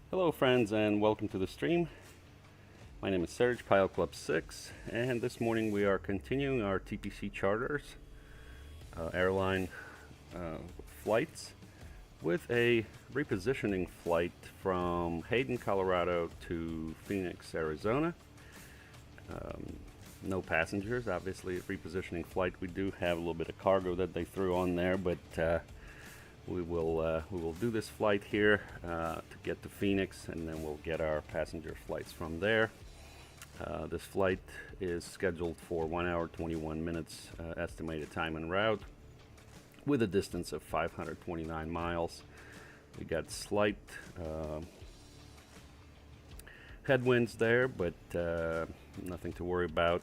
Hello friends and welcome to the stream. My name is Serge, Pilot Club 6, and this morning we are continuing our TPC charters, airline flights, with a repositioning flight from Hayden, Colorado to Phoenix, Arizona. No passengers, obviously. A repositioning flight. We do have a little bit of cargo that they threw on there, but we will do this flight here to get to Phoenix, and then we'll get our passenger flights from there. This flight is scheduled for 1 hour 21 minutes estimated time en route, with a distance of 529 miles. We got slight headwinds there, but nothing to worry about.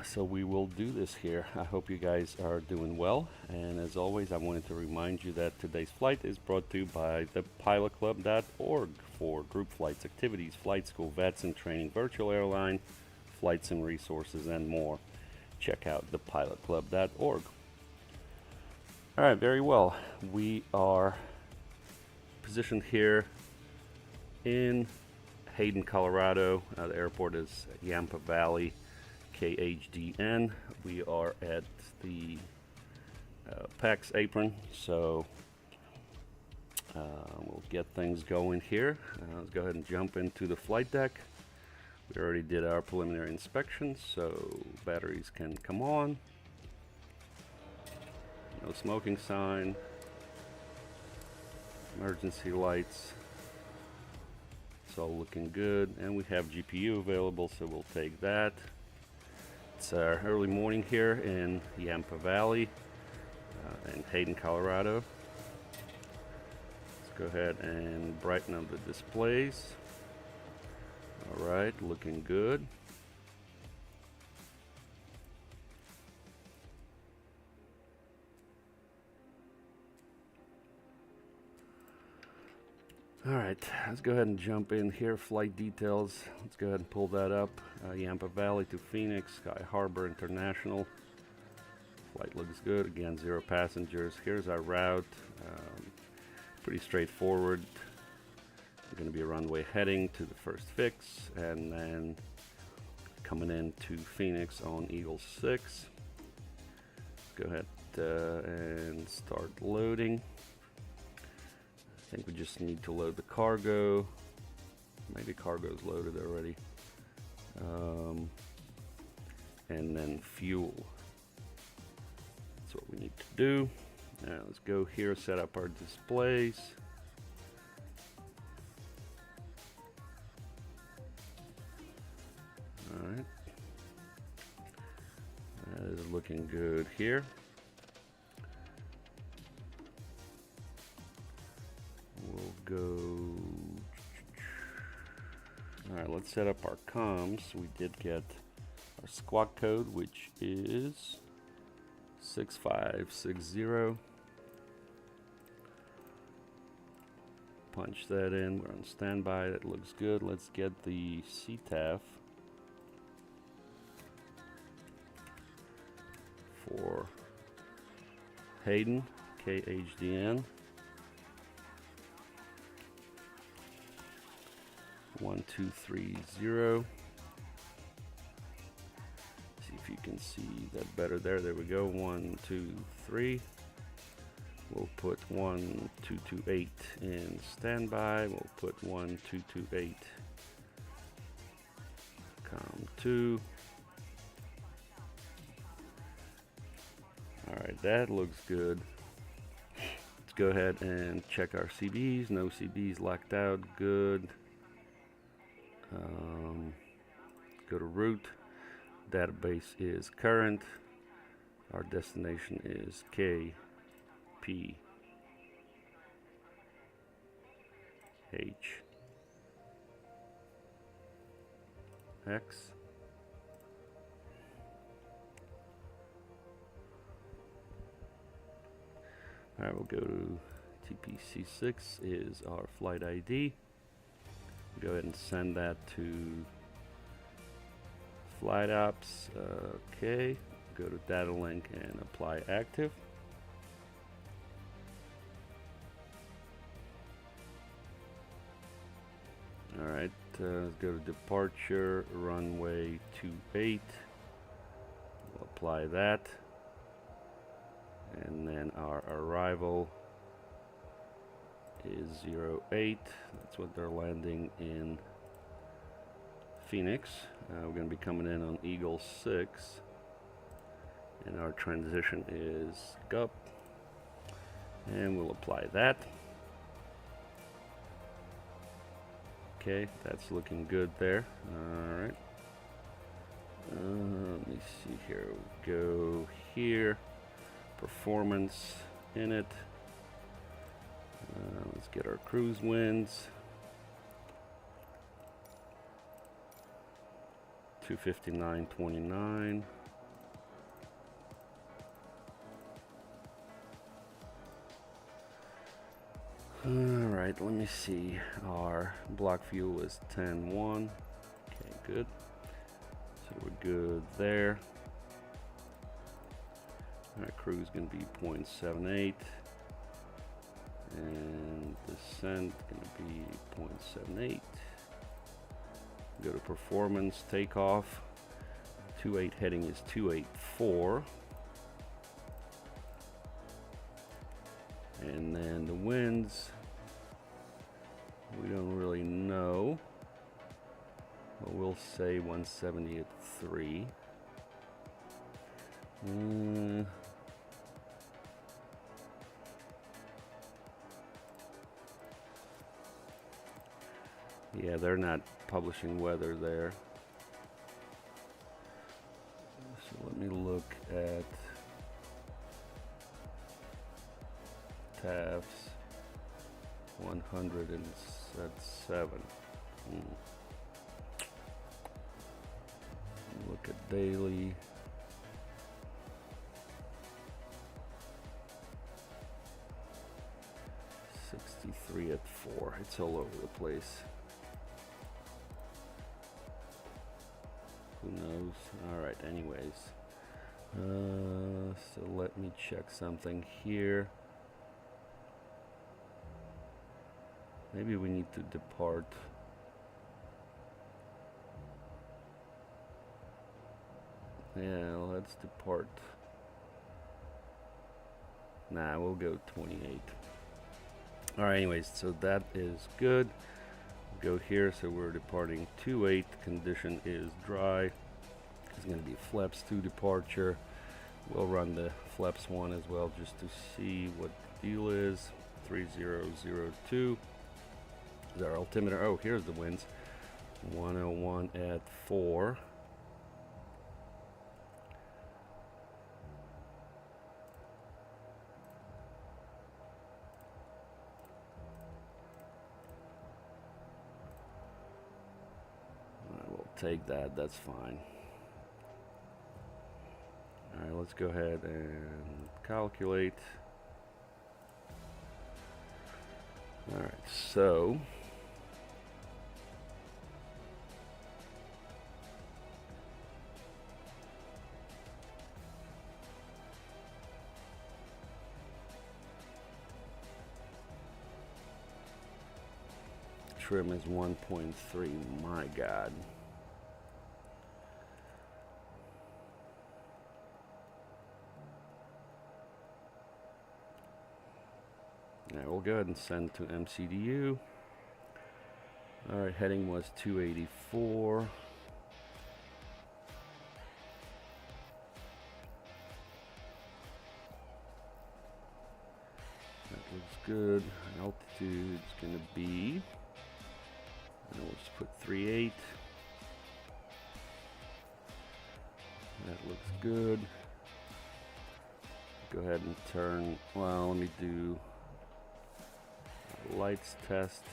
So we will do this here. I hope you guys are doing well, and as always I wanted to remind you that today's flight is brought to you by thepilotclub.org for group flights, activities, flight school, VATSIM training, virtual airline, flights and resources, and more. Check out thepilotclub.org. Alright, very well. We are positioned here in Hayden, Colorado. The airport is Yampa Valley, KHDN. We are at the PAX apron, so we'll get things going here. Let's go ahead and jump into the flight deck. We already did our preliminary inspection, so batteries can come on. No smoking sign. Emergency lights. It's all looking good, and we have GPU available, so we'll take that. It's early morning here in Yampa Valley in Hayden, Colorado. Let's go ahead and brighten up the displays. Alright, looking good. Alright, let's go ahead and jump in here. Flight details. Let's go ahead and pull that up. Yampa Valley to Phoenix, Sky Harbor International. Flight looks good. Again, 0 passengers. Here's our route. Pretty straightforward. We're going to be a runway heading to the first fix, and then coming into Phoenix on Eagle 6. Let's go ahead and start loading. I think we just need to load the cargo. Maybe cargo's loaded already. And then fuel. That's what we need to do. Now let's go here, set up our displays. Alright. That is looking good here. We'll go. Alright, let's set up our comms. We did get our squawk code, which is 6560. Punch that in. We're on standby. That looks good. Let's get the CTAF for Hayden, KHDN. 1230. See if you can see that better there. There we go. 1, 2, 3. We'll put 1228 in standby. We'll put 1228 com 2. Alright, that looks good. Let's go ahead and check our CBs. No CBs locked out. Good. Go to route. Database is current. Our destination is KPHX. Alright, we'll go to TPC6 is our flight ID. Go ahead and send that to Flight Apps. Okay, go to Data Link and apply active. Alright, let's go to departure, runway 28. We'll apply that. And then our arrival is 08. That's what they're landing in Phoenix. We're going to be coming in on Eagle 6. And our transition is GUP. And we'll apply that. Okay, that's looking good there. Alright. Let me see here. We'll go here. Performance in it. Let's get our cruise winds. 259.29. Alright, let me see. Our block fuel is 10.1. Okay, good. So we're good there. Our cruise is going to be 0.78. And descent going to be 0.78. Go to performance, takeoff. 28 heading is 284. And then the winds, we don't really know, but we'll say 170 at 3. Yeah, they're not publishing weather there. So let me look at TAF's 107. Look at daily. .63 at 4. It's all over the place. Who knows? Alright, anyways. So let me check something here. Maybe we need to depart. Yeah, let's depart. Nah, we'll go 28. Alright, anyways, so that is good. Go here, so we're departing 28. Condition is dry. It's going to be flaps 2 departure. We'll run the flaps 1 as well just to see what the deal is. 3002 is our altimeter. Oh, here's the winds. 101 at 4. Take that, that's fine. Alright, let's go ahead and calculate. Alright, so trim is 1.3, my God. Alright, we'll go ahead and send to MCDU. Alright, heading was 284. That looks good. Altitude is going to be, and we'll just put 38. That looks good. Go ahead and turn, well, let me do lights test.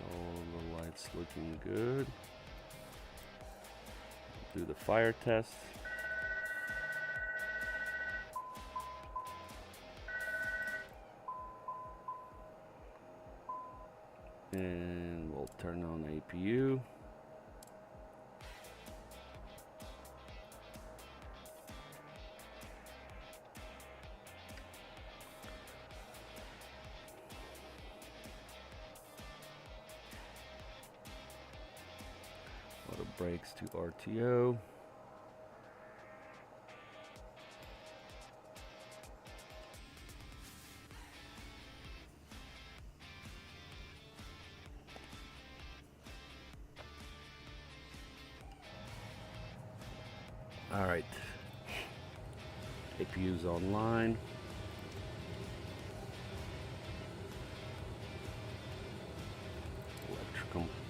All the lights looking good. Do the fire test. And we'll turn on APU. brakes to RTO. All right, APU's online.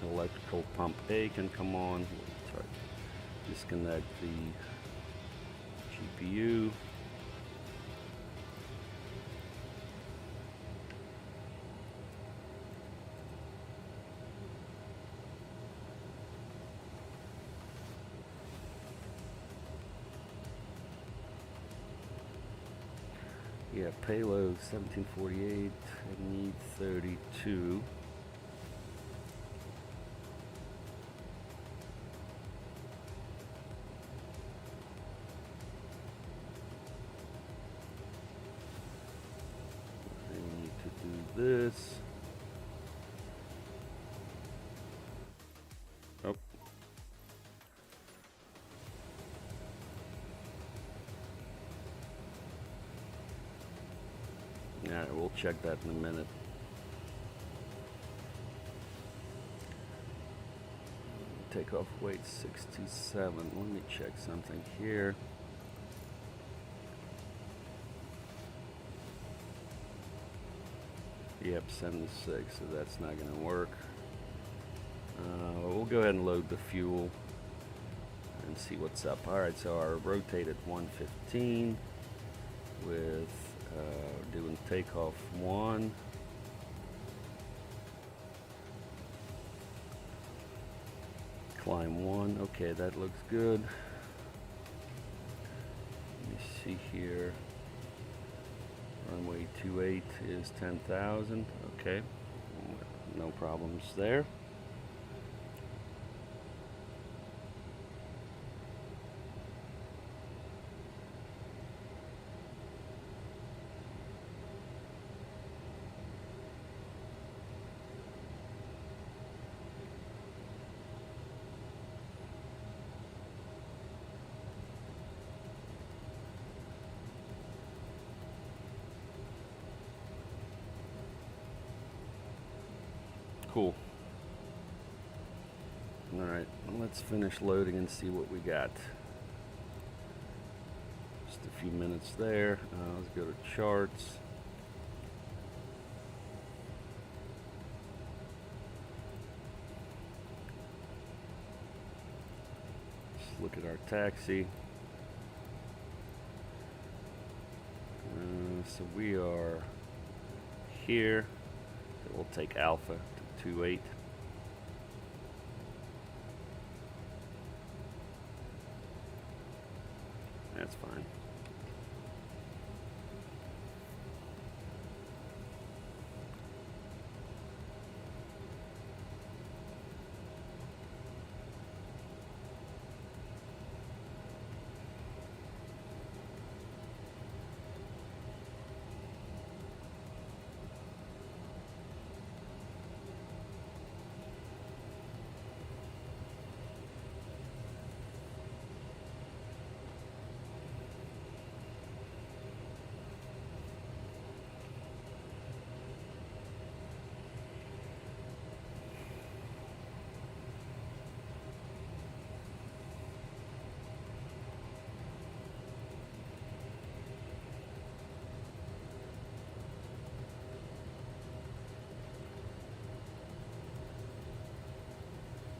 Electrical pump A can come on. We'll try to disconnect the GPU. Yeah, payload 1748, I need 32. I need to do this. Oh. Alright, we'll check that in a minute. Takeoff weight 67. Let me check something here. Yep, 76, so that's not going to work. We'll go ahead and load the fuel and see what's up. Alright, so our rotated 115 with doing takeoff 1. Climb 1. Okay, that looks good. Let me see here. Runway 28 is 10,000. Okay, no problems there. Cool. Alright, let's finish loading and see what we got. Just a few minutes there. Let's go to charts. Let's look at our taxi. So we are here. So we'll take Alpha to 28. That's fine.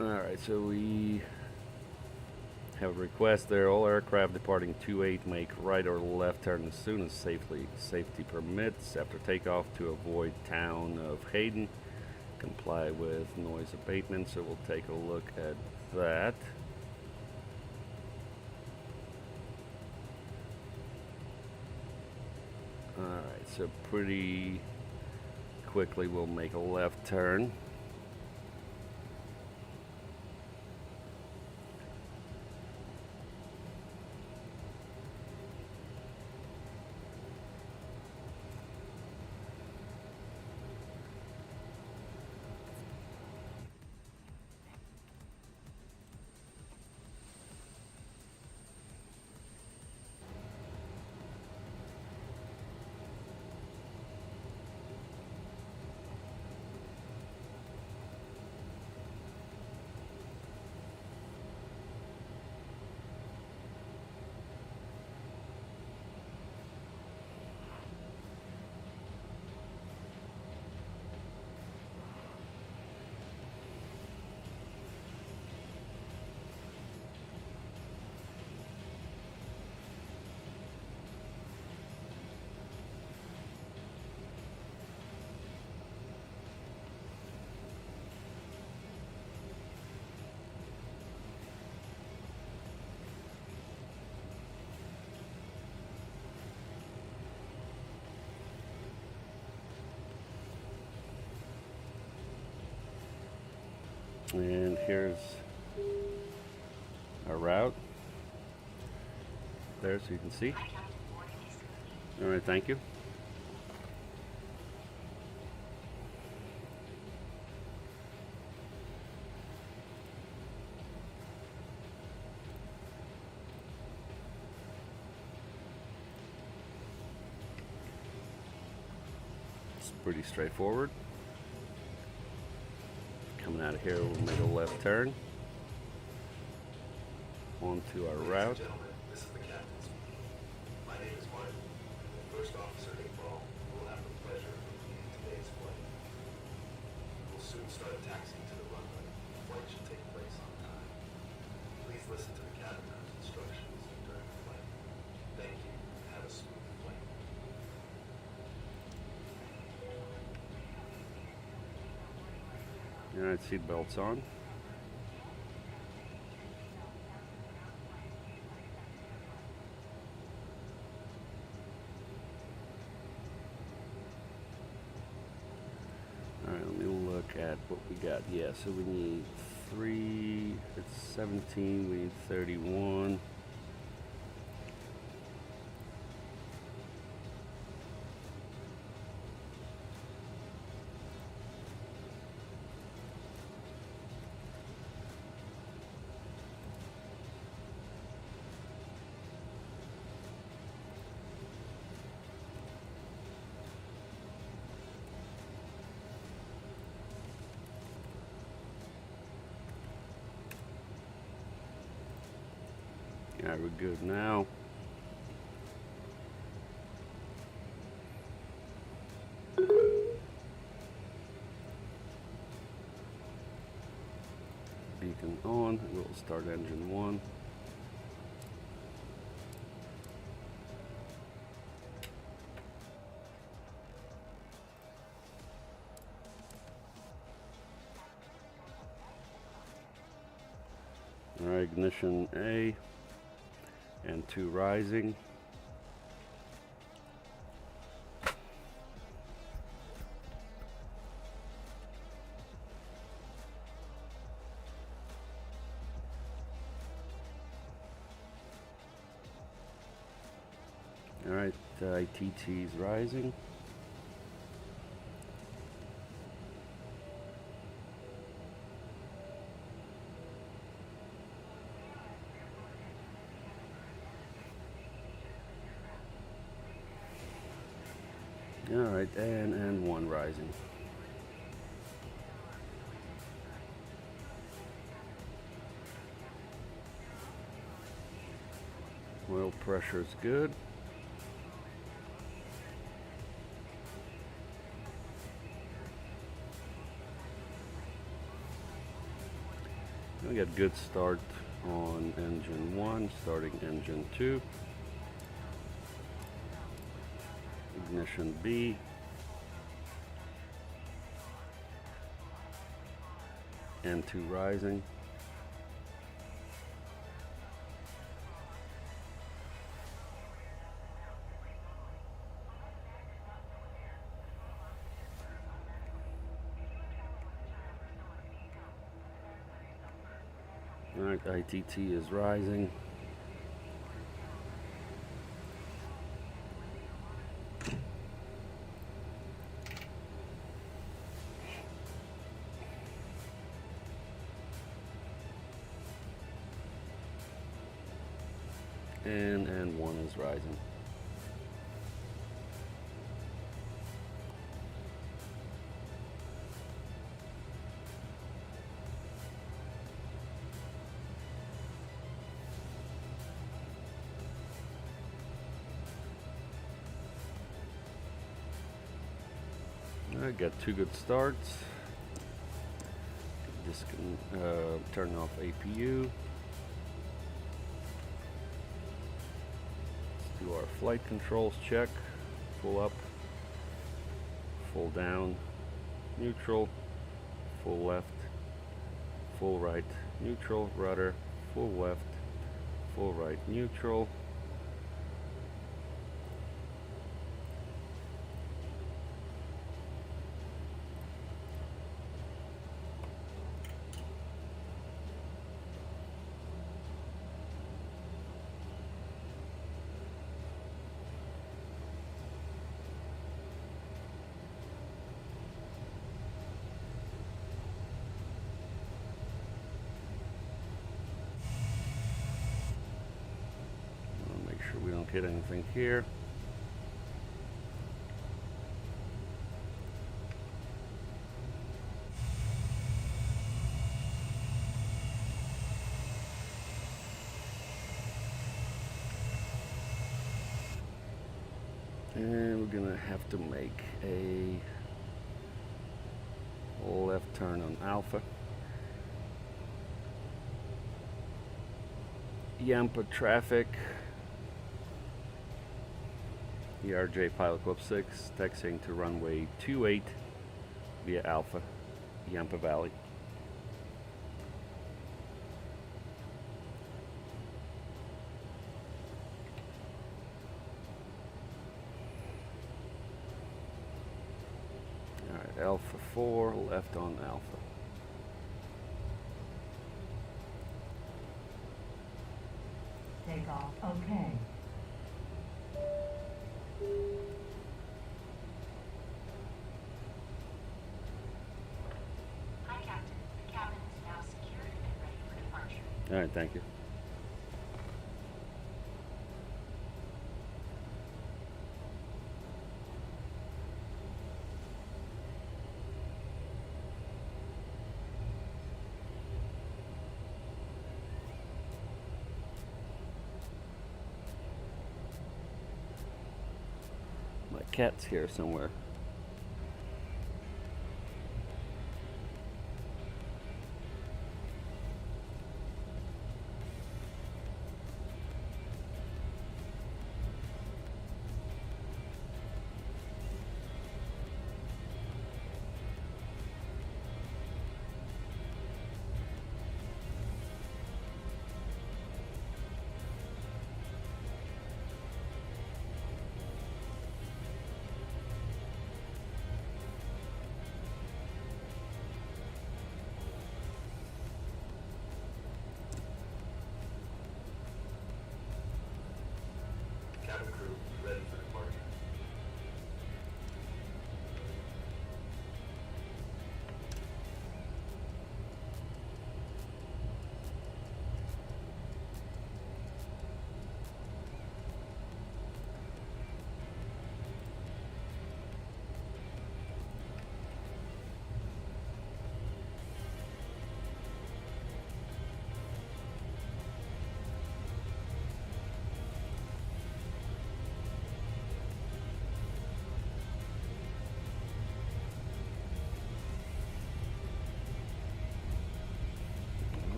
Alright, so we have a request there. All aircraft departing 28 make right or left turn as soon as safety permits after takeoff to avoid town of Hayden. Comply with noise abatement, so we'll take a look at that. Alright, so pretty quickly we'll make a left turn. And here's our route there, so you can see. All right, thank you. It's pretty straightforward. Coming out of here, we'll make a left turn onto our route. This is the captain speaking. My name is Martin. First Officer April will have the pleasure of leading today's flight. We'll soon start taxiing to the runway. The flight should take place on time. Please listen to the captain's instructions during the flight. Thank you. Have a smooth flight. All right, seat belts on. All right, let me look at what we got. Yeah, so we need 3, it's 17, we need 31. Yeah, we're good now. Beacon on, we'll start engine 1. All right, ignition A and 2 rising. All right, ITT is rising. All right, and 1 rising. Oil pressure is good. We got good start on engine 1, starting engine 2. Ignition B. And 2 rising. All right, ITT is rising. And 1 is rising. I got 2 good starts. Just can turn off APU. Let's do our flight controls check. Full up, full down, neutral, full left, full right, neutral, rudder, full left, full right, neutral. hit anything here. And we're gonna have to make a left turn on Alpha. Yampa traffic. ERJ Pilot Club 6, taxiing to runway 28 via Alpha, Yampa Valley. Alright, Alpha 4, left on Alpha. Take off. Okay. Hi, Captain. The cabin is now secured and ready for departure. All right, thank you. My cat's here somewhere. Cabin crew, ready for departure.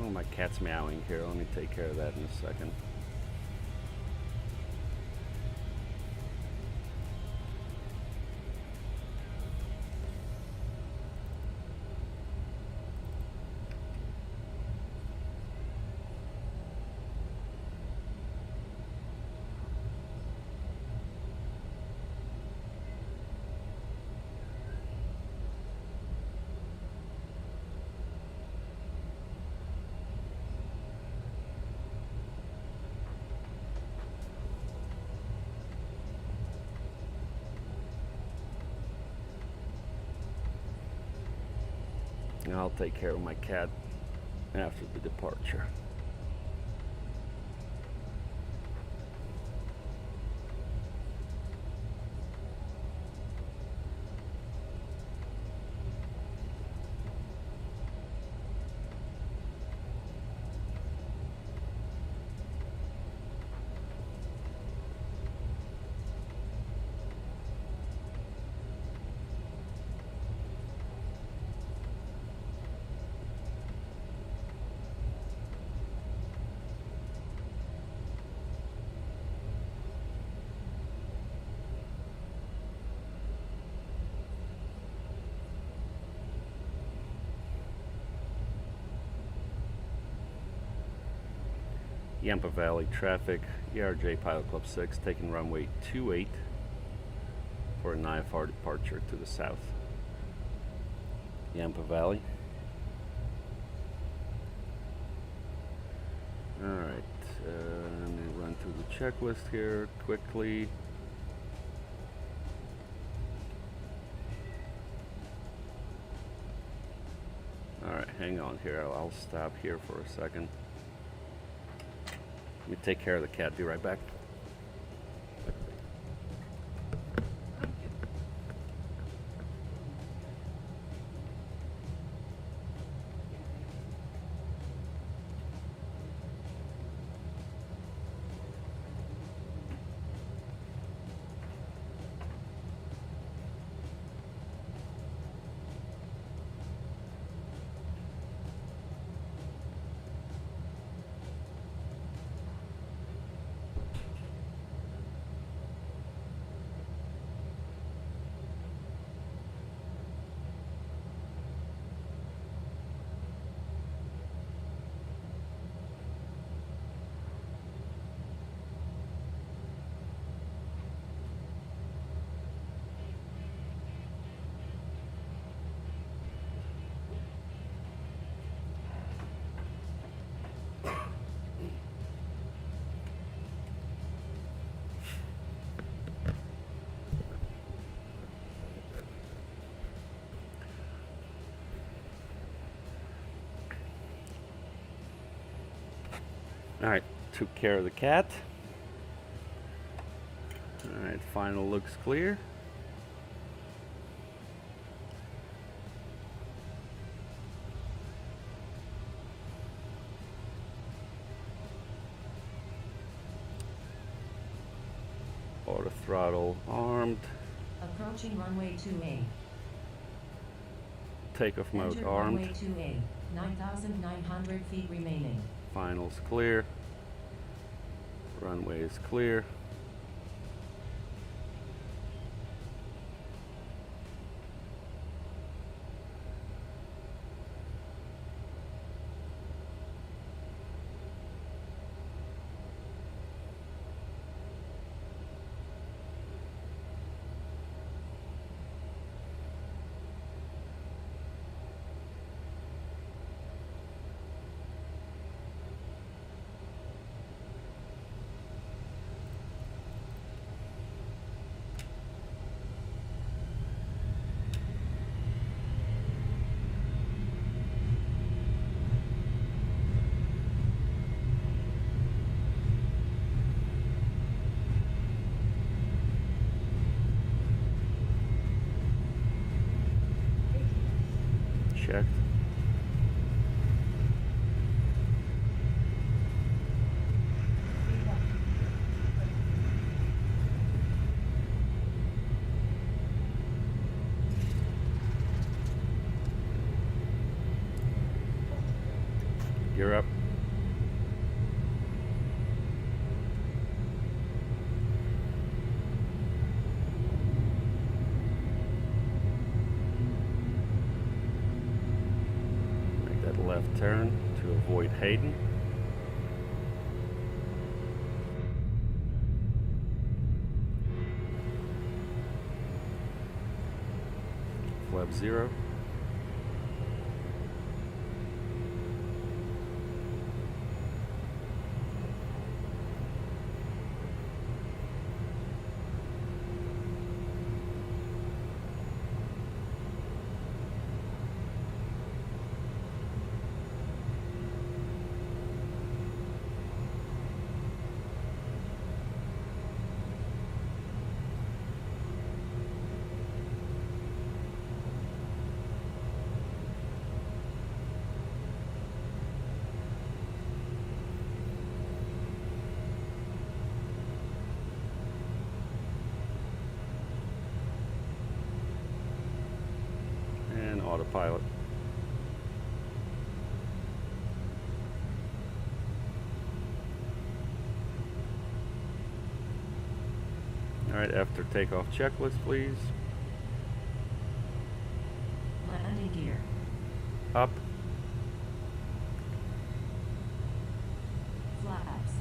Oh, my cat's meowing here. Let me take care of that in a second. And I'll take care of my cat after the departure. Yampa Valley traffic, ERJ Pilot Club 6, taking runway 28 for an IFR departure to the south. Yampa Valley. Alright, let me run through the checklist here quickly. Alright, hang on here. I'll stop here for a second. Let me take care of the cat. Be right back. Alright, took care of the cat. Alright, final looks clear. Auto throttle armed. Approaching runway 2A. Takeoff mode Enter armed. runway 2A. 9,900 feet remaining. Finals clear. Runway is clear. Checked. You're up. Make that left turn to avoid Hayden. Flap 0. And autopilot. All right, after takeoff checklist, please. Landing gear. Up. Flaps.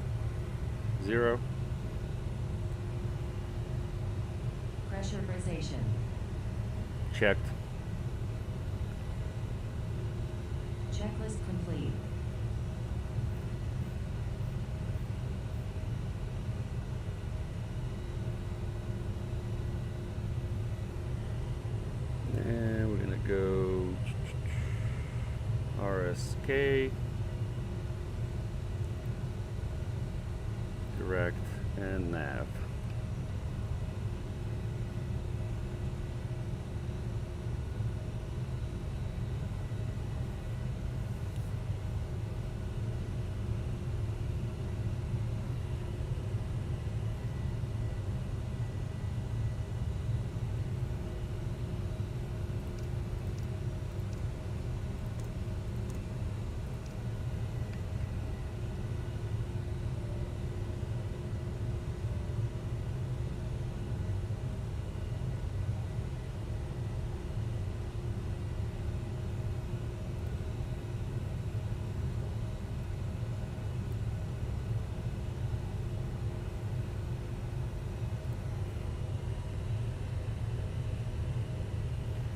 0. Pressurization. Checked. Checklist complete. And we're gonna go RSK, direct, and nav.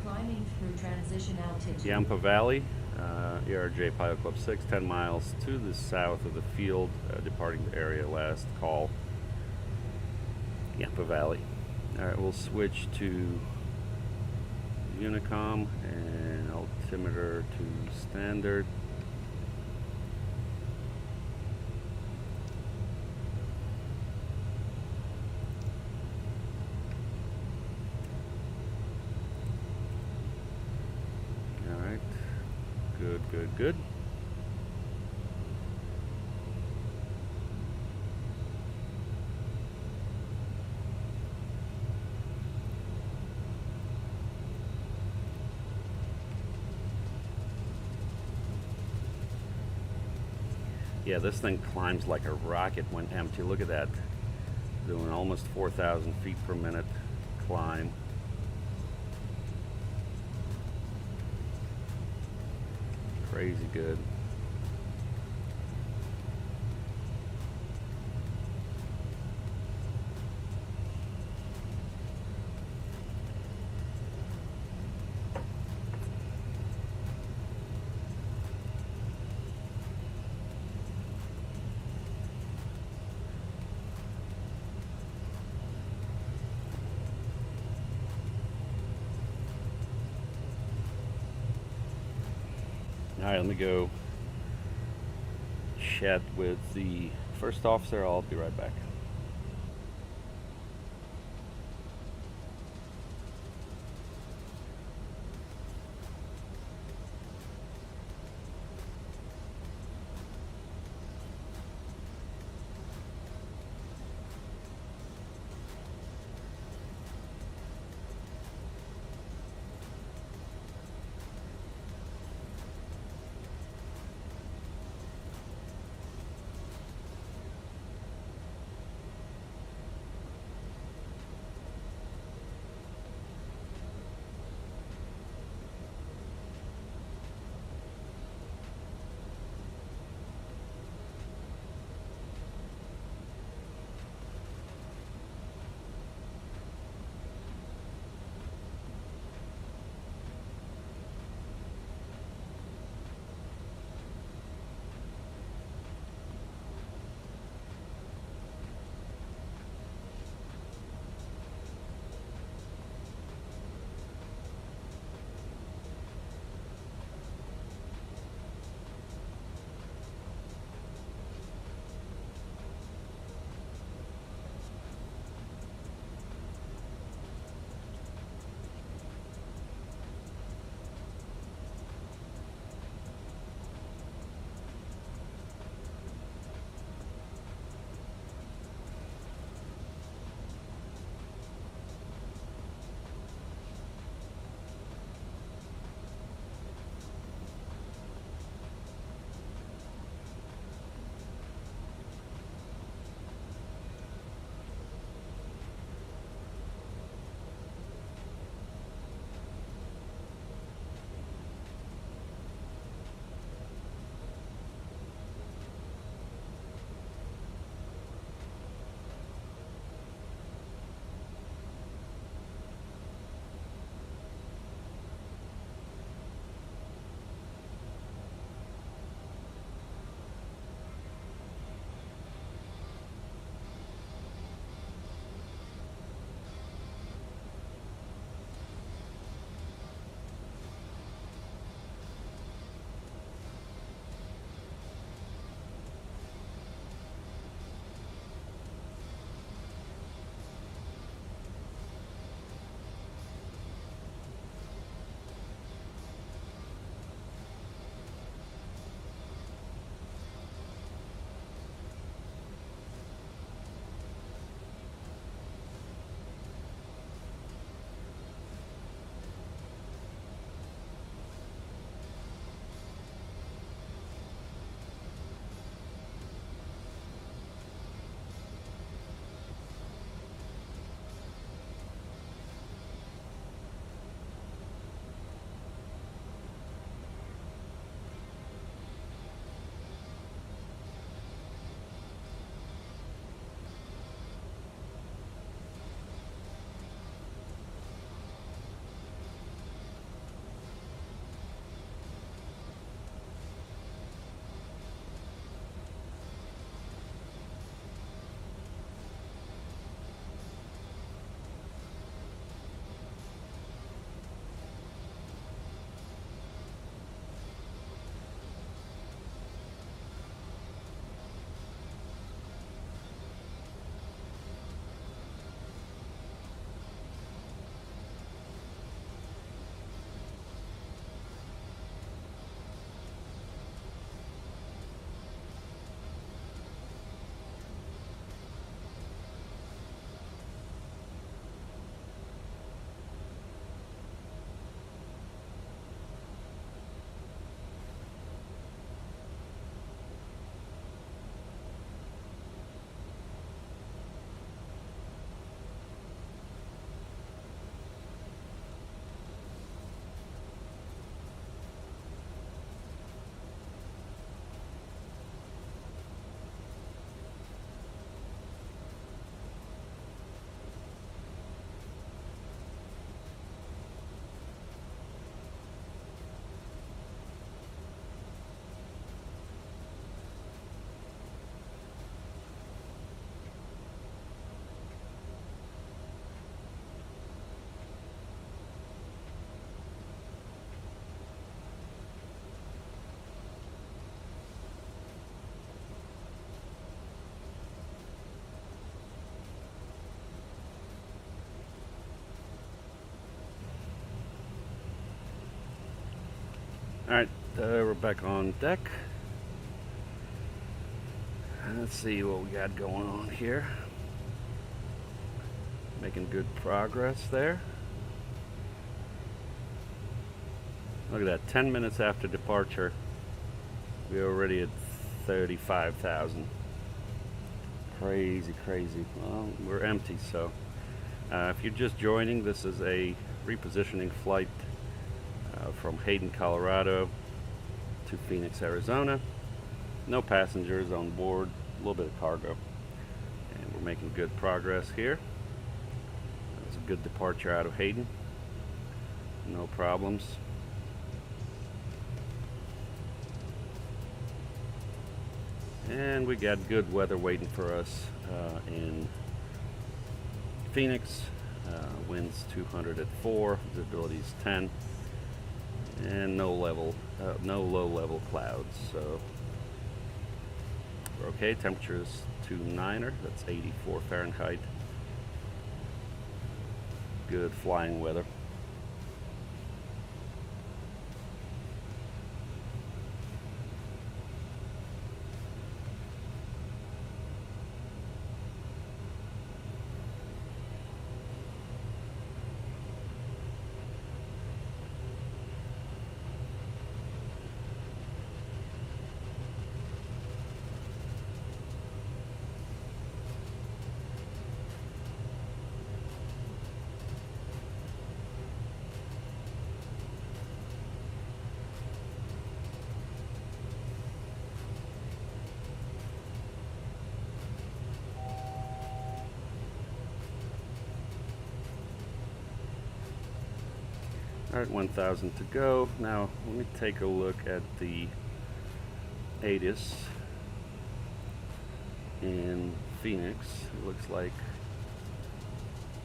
Climbing through transition altitude. Yampa Valley, ERJ Pilot Club 6, 10 miles to the south of the field, departing the area last call. Yampa Valley. Alright, we'll switch to Unicom and altimeter to standard. Good, good. Yeah, this thing climbs like a rocket when empty. Look at that. Doing almost 4,000 feet per minute climb. Crazy good. All right, let me go chat with the first officer. I'll be right back. we're back on deck. Let's see what we got going on here. Making good progress there. Look at that, 10 minutes after departure, we're already at 35,000. Crazy, crazy. Well, we're empty, so if you're just joining, this is a repositioning flight from Hayden, Colorado to Phoenix, Arizona. No passengers on board, a little bit of cargo. And we're making good progress here. It's a good departure out of Hayden. No problems. And we got good weather waiting for us in Phoenix. Winds 200 at 4, visibility is 10, and no low level clouds. So we're okay. Temperature is 29er, that's 84 Fahrenheit. Good flying weather. Alright, 1,000 to go. Now, let me take a look at the ATIS in Phoenix. It looks like,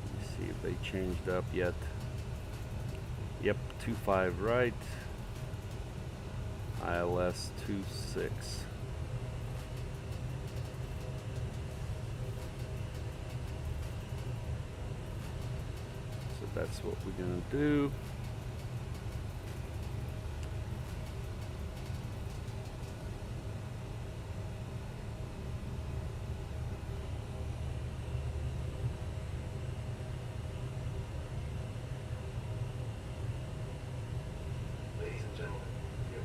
let me see if they changed up yet. Yep, 2.5 right, ILS 2.6. So that's what we're gonna do.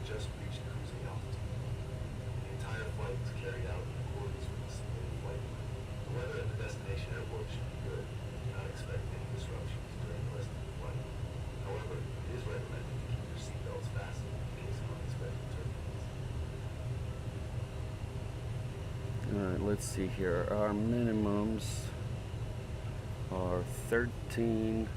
Just reached cruising altitude. The entire flight was carried out in accordance with the submitted flight plan. The weather at the destination airport should be good. Do not expect any disruptions during the rest of the flight. However, it is recommended to keep your seatbelts fastened in case of unexpected turbulence. Alright, let's see here. Our minimums are 1390.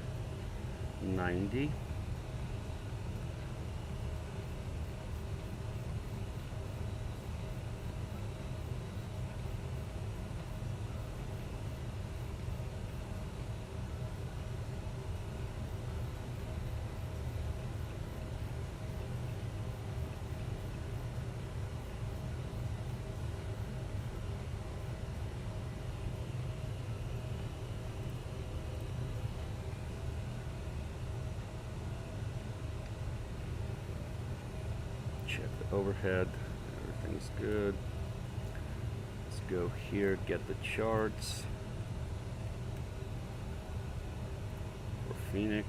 Check the overhead, everything's good. Let's go here, get the charts for Phoenix.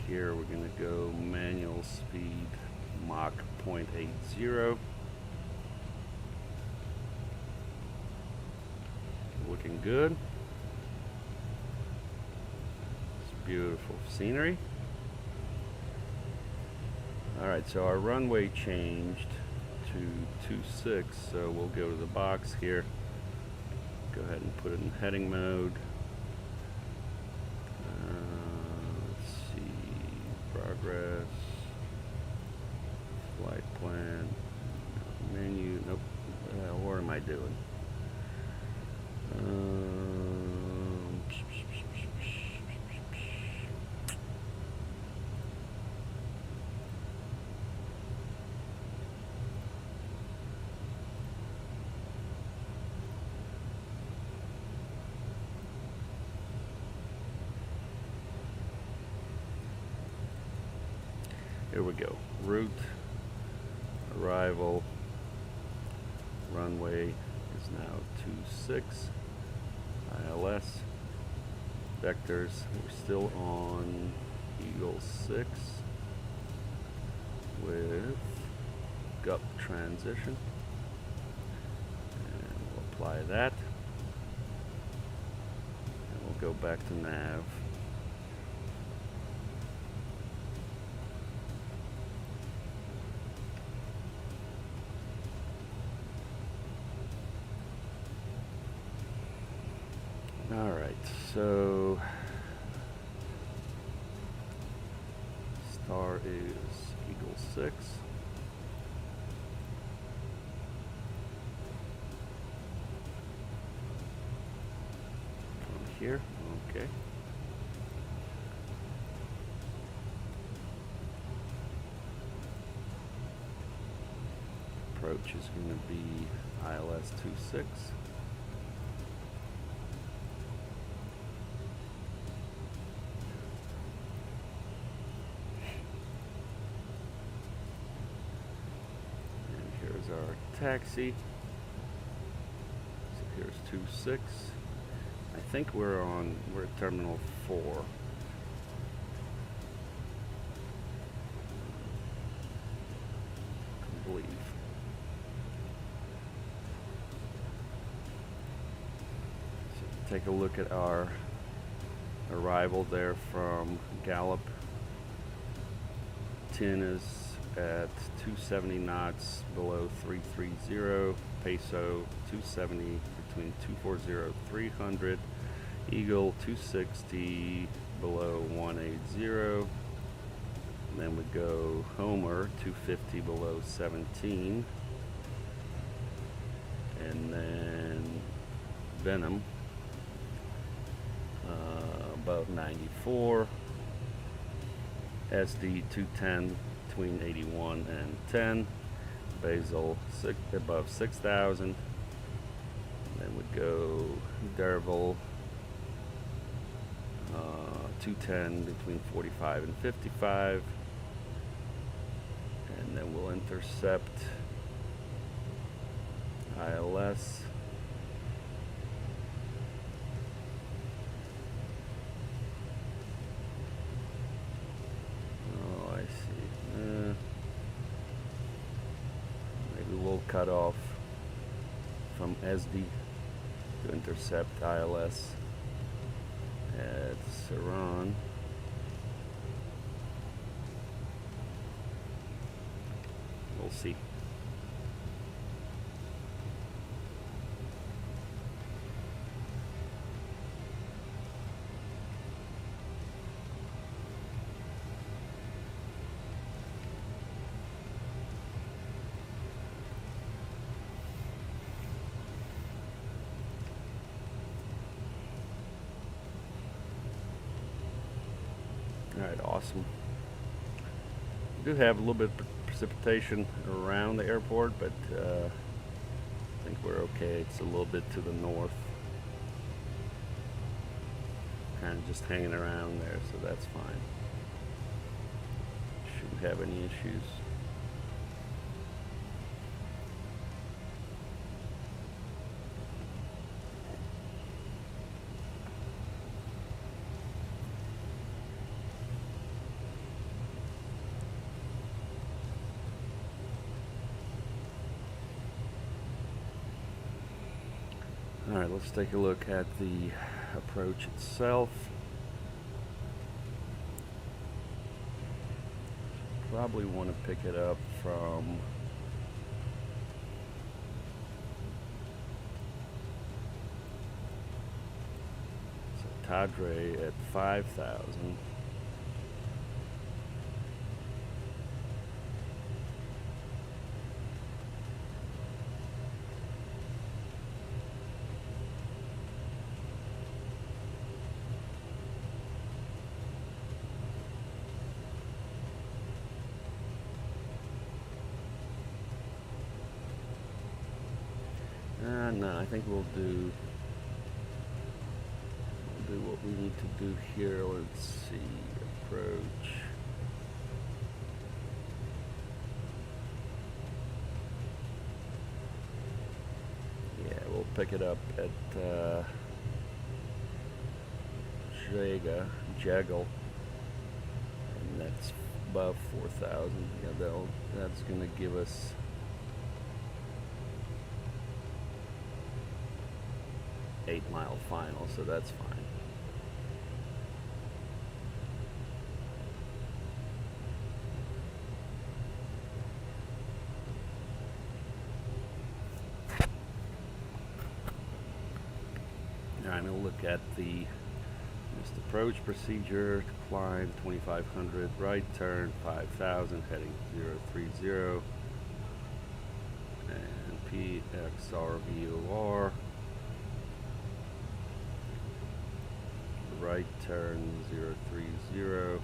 Here we're gonna go manual speed Mach 0.80. Looking good. It's beautiful scenery. Alright, so our runway changed to 2.6, so we'll go to the box here. Go ahead and put it in heading mode. Let's see, progress, flight plan, menu, nope, what am I doing? we go. Route, arrival, runway is now 26, ILS, vectors, we're still on Eagle 6 with GUP transition, and we'll apply that, and we'll go back to nav. Alright, so star is Eagle 6. From here, okay. Approach is going to be ILS 26. Our taxi. So here's 26. I think we're at terminal 4. I believe. So take a look at our arrival there from Gallup. Tin is at 270 knots below 330, peso 270 between 240 300, Eagle 260 below 180, and then we go Homer 250 below 17, and then Venom above 94, SD 210 between 81 and 10, Basel above 6,000, then we go Derville 210 between 45 and 55, and then we'll intercept ILS cut off from SD to intercept ILS at Saran. We'll see. Alright, awesome. We do have a little bit of precipitation around the airport, but I think we're okay. It's a little bit to the north. Kind of just hanging around there, so that's fine. Shouldn't have any issues. Alright, let's take a look at the approach itself. Probably want to pick it up from Tadre at 5,000. No, I think we'll do what we need to do here. Let's see, approach. pick it up at Jaggle, and that's above 4,000. Yeah, that's gonna give us $8-mile final, so that's fine. I'm going to look at the missed approach procedure, climb 2500, right turn 5000, heading 030, and PXR VOR, right turn 030,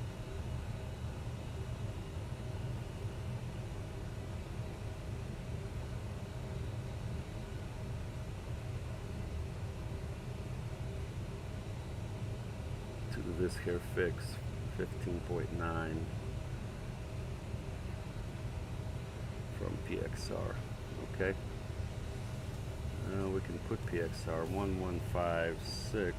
this here fix 15.9 from PXR. Okay, we can put PXR 1156.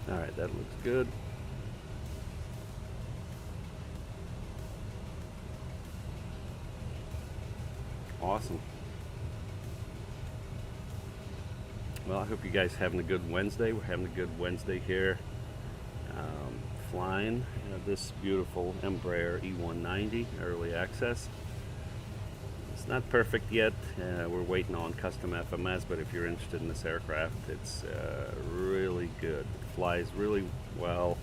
All right, that looks good. Awesome. Well, I hope you guys having a good Wednesday. We're having a good Wednesday here. Flying this beautiful Embraer E190 early access. It's not perfect yet. We're waiting on custom FMS, but if you're interested in this aircraft, it's really good. It flies really well.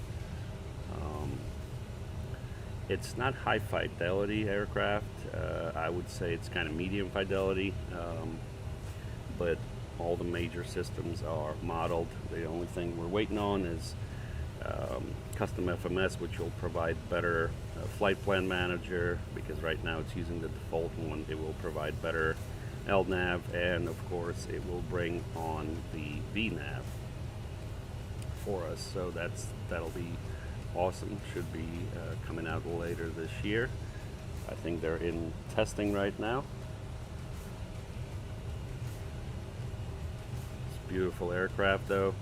It's not high fidelity aircraft. I would say it's kind of medium fidelity, but all the major systems are modeled. The only thing we're waiting on is custom FMS, which will provide better flight plan manager, because right now it's using the default one. It will provide better LNAV, and of course it will bring on the VNAV for us. So that'll be awesome. Should be coming out later this year. I think they're in testing right now. It's a beautiful aircraft though.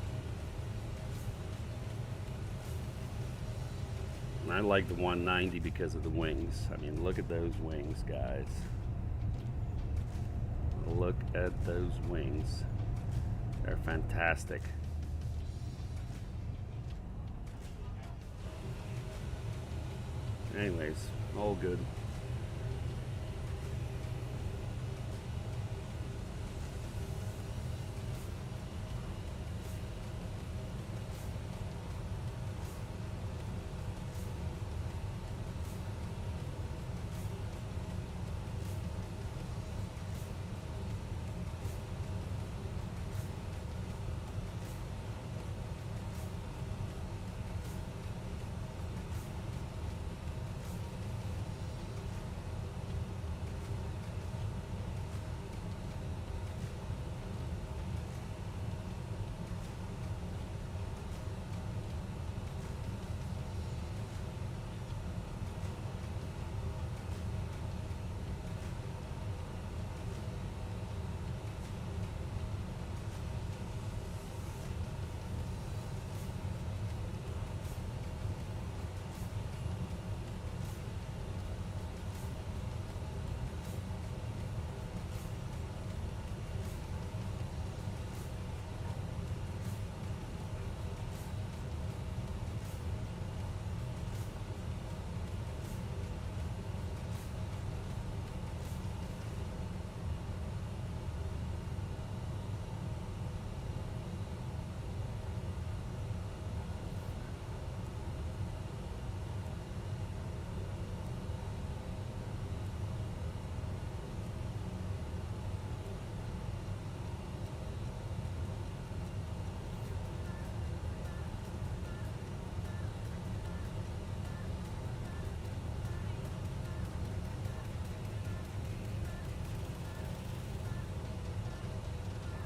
And I like the 190 because of the wings. I mean, look at those wings, guys. Look at those wings. They're fantastic. Anyways, all good.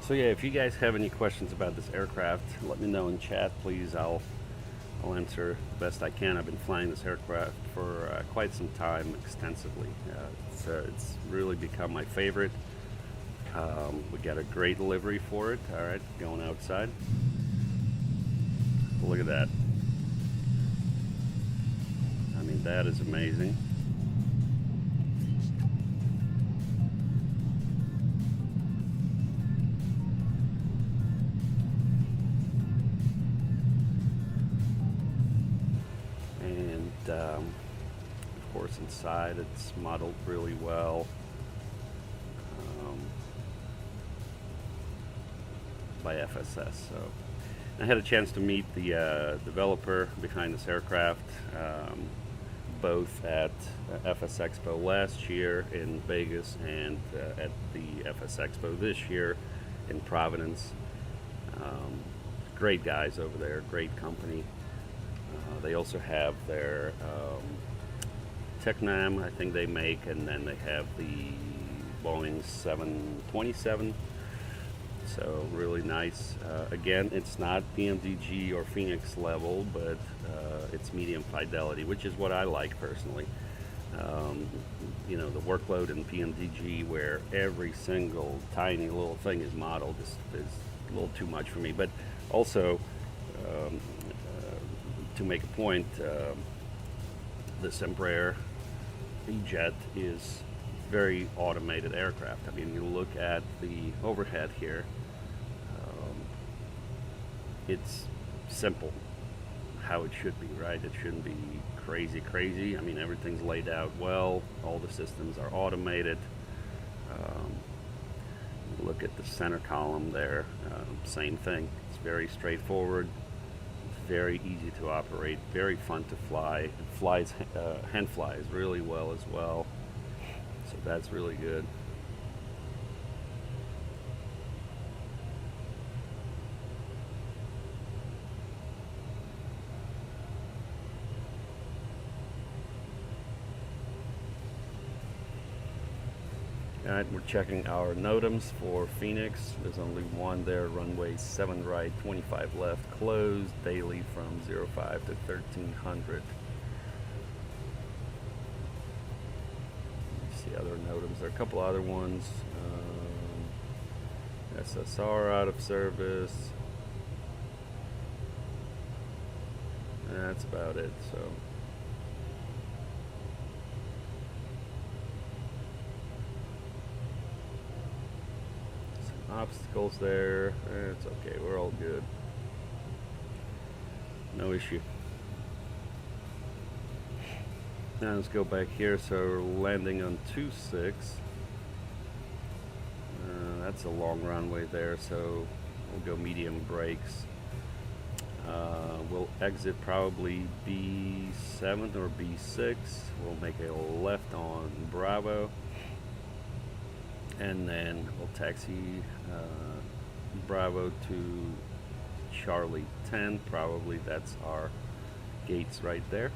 So yeah, if you guys have any questions about this aircraft, let me know in chat, please. I'll answer the best I can. I've been flying this aircraft for quite some time, extensively. It's really become my favorite. We got a great delivery for it. All right, going outside. Look at that. I mean, that is amazing. Of course, inside it's modeled really well by FSS. So I had a chance to meet the developer behind this aircraft, both at FS Expo last year in Vegas and at the FS Expo this year in Providence. Great guys over there, great company. They also have their Technam, I think they make, and then they have the Boeing 727. So really nice. Again, it's not PMDG or Phoenix level, but it's medium fidelity, which is what I like personally. You know, the workload in PMDG where every single tiny little thing is modeled is a little too much for me. But also, to make a point, this Embraer E-Jet is very automated aircraft. I mean, you look at the overhead here, it's simple how it should be, right? It shouldn't be crazy. I mean, everything's laid out well. All the systems are automated. Look at the center column there, same thing. It's very straightforward, very easy to operate, very fun to fly. It flies, hand flies really well as well. So that's really good. Alright, we're checking our NOTAMs for Phoenix. There's only one there, runway 7 right, 25 left, closed daily from 05 to 1300. See other NOTAMs. There are a couple other ones. SSR out of service. That's about it. So. Obstacles there. It's okay, we're all good. No issue. Now let's go back here. So we're landing on 2-6. That's a long runway there, so we'll go medium brakes. We'll exit probably B7 or B6. We'll make a left on Bravo. And then we'll taxi Bravo to Charlie 10, probably. That's our gates right there.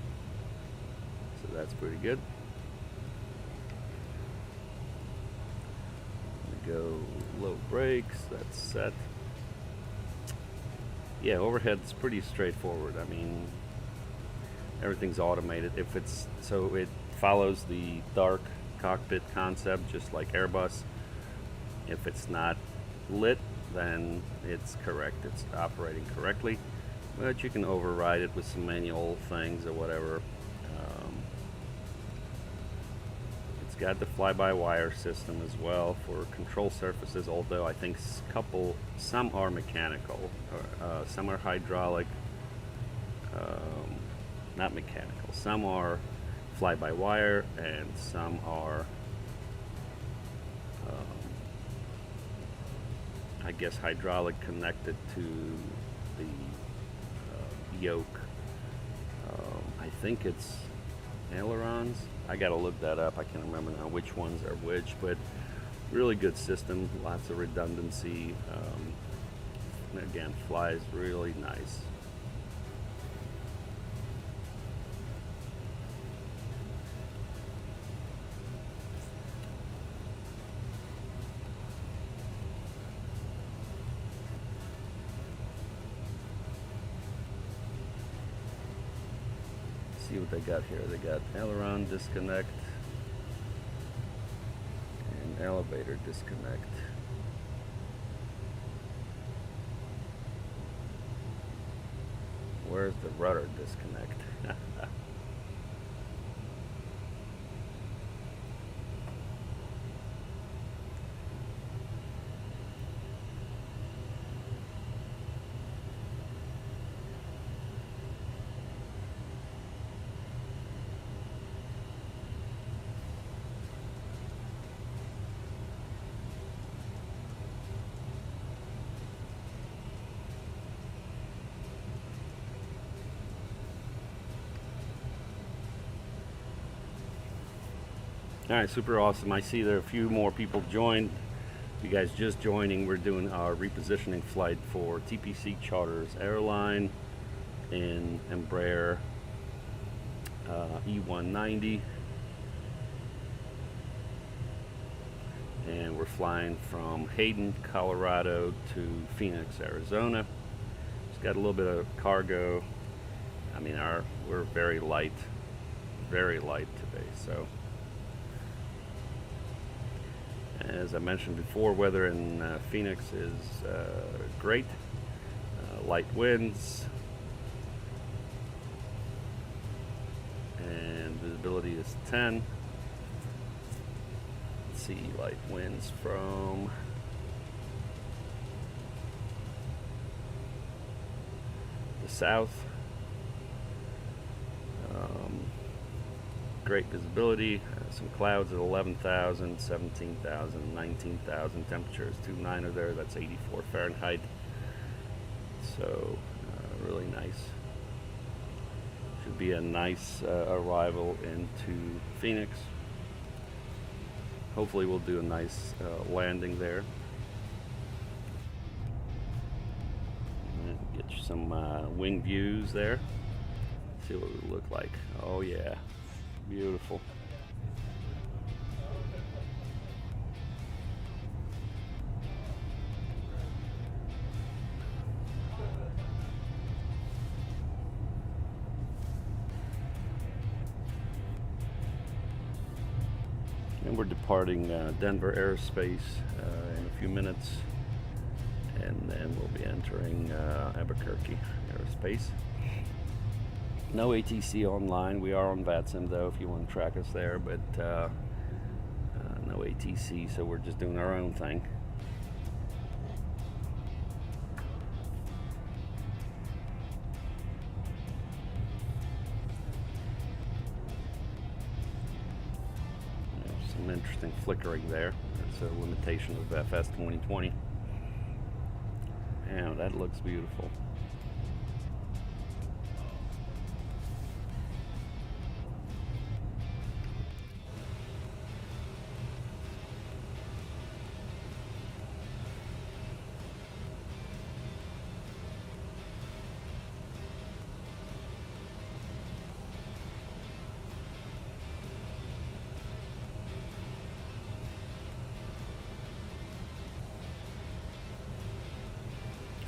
So that's pretty good. We go low brakes, that's set. Yeah, overhead's pretty straightforward. I mean, everything's automated. If it's so, it follows the dark cockpit concept, just like Airbus. If it's not lit, then it's correct. It's operating correctly, but you can override it with some manual things or whatever. It's got the fly-by-wire system as well for control surfaces, although I think some are mechanical, some are hydraulic, not mechanical. Some are fly-by-wire and some are I guess hydraulic connected to the yoke. I think it's ailerons. I gotta look that up. I can't remember now which ones are which, but really good system, lots of redundancy. Again, flies really nice. see what they got here. They got aileron disconnect and elevator disconnect. Where's the rudder disconnect? All right, super awesome. I see there are a few more people joined. You guys just joining, we're doing our repositioning flight for TPC charters, Airline and Embraer E190. And we're flying from Hayden, Colorado to Phoenix, Arizona. It's got a little bit of cargo. I mean, we're very light today, so. As I mentioned before, weather in Phoenix is great. Light winds, and visibility is 10. Let's see, light winds from the south. Great visibility. Some clouds at 11,000, 17,000, 19,000. Temperatures 29 there. That's 84 Fahrenheit. So really nice. Should be a nice arrival into Phoenix. Hopefully we'll do a nice landing there. Get you some wing views there. See what it would look like. Oh yeah, beautiful. And we're departing Denver airspace in a few minutes, and then we'll be entering Albuquerque airspace. No ATC online. We are on VATSIM though, if you want to track us there, but no ATC, so we're just doing our own thing. There's some interesting flickering there. That's a limitation of FS2020. Yeah, that looks beautiful.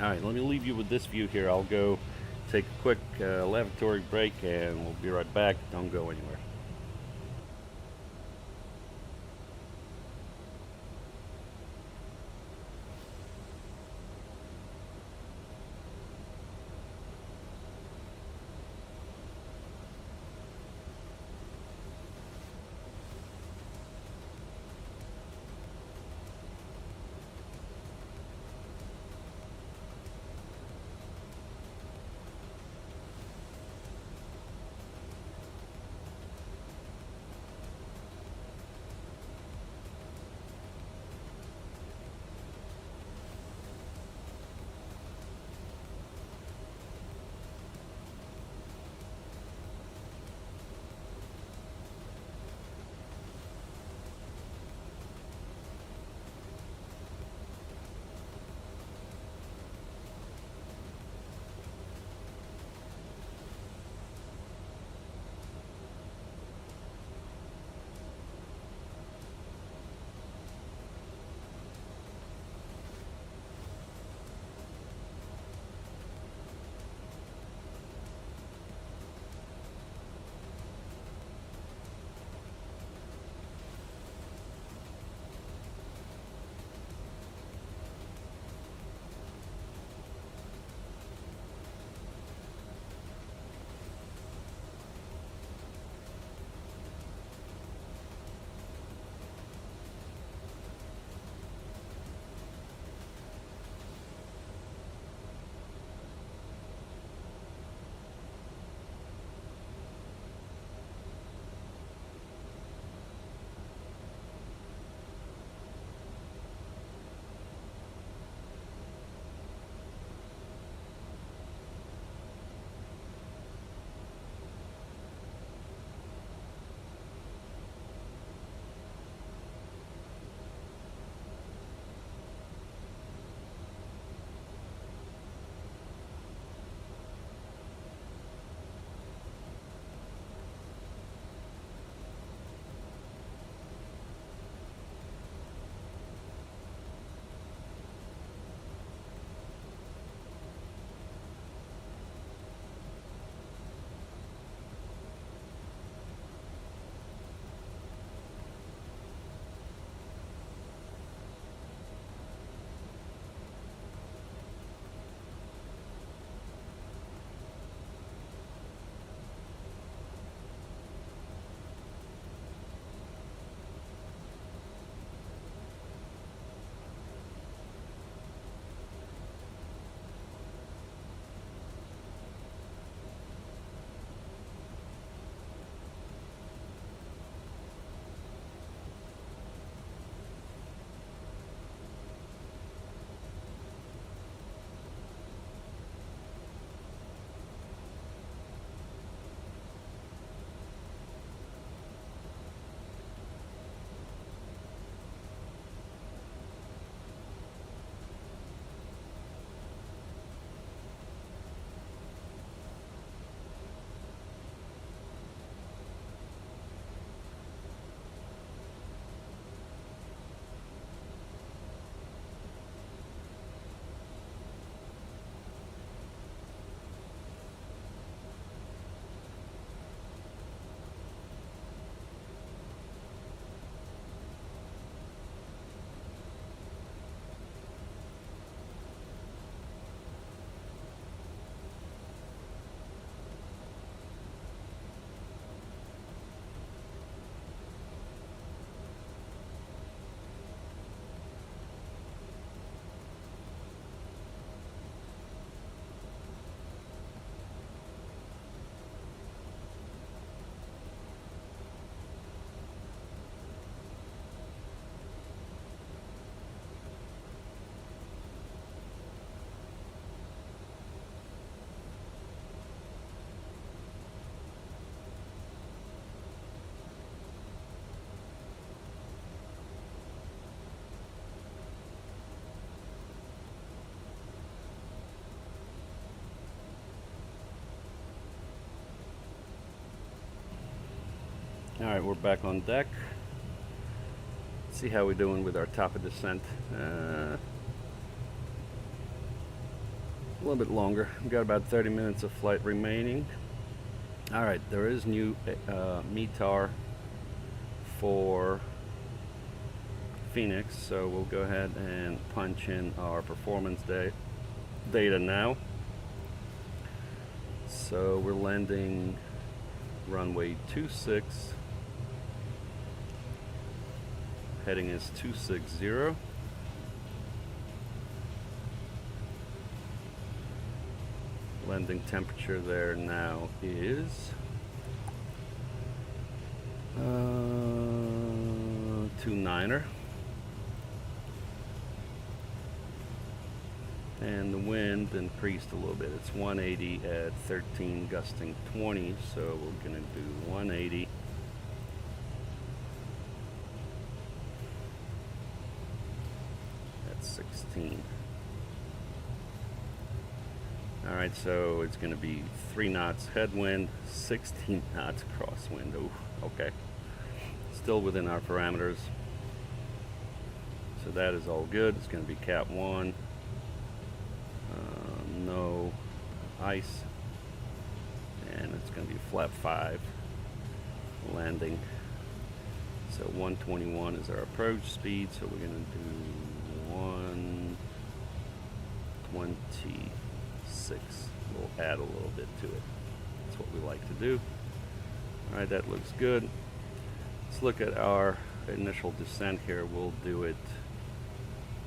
All right, let me leave you with this view here. I'll go take a quick lavatory break and we'll be right back. Don't go anywhere. Alright, we're back on deck. See how we're doing with our top of descent. A little bit longer. We've got about 30 minutes of flight remaining. Alright, there is new METAR for Phoenix, so we'll go ahead and punch in our performance data now. So we're landing runway 26. Heading is 260. Landing temperature there now is 29er. And the wind increased a little bit. It's 180 at 13, gusting 20, so we're going to do 180. At 16. Alright, so it's going to be 3 knots headwind, 16 knots crosswind. Ooh, okay. Still within our parameters. So that is all good. It's going to be Cat 1. No ice, and it's going to be flap 5 landing. So 121 is our approach speed, so we're going to do 126. We'll add a little bit to it. That's what we like to do. Alright, that looks good. Let's look at our initial descent here. We'll do it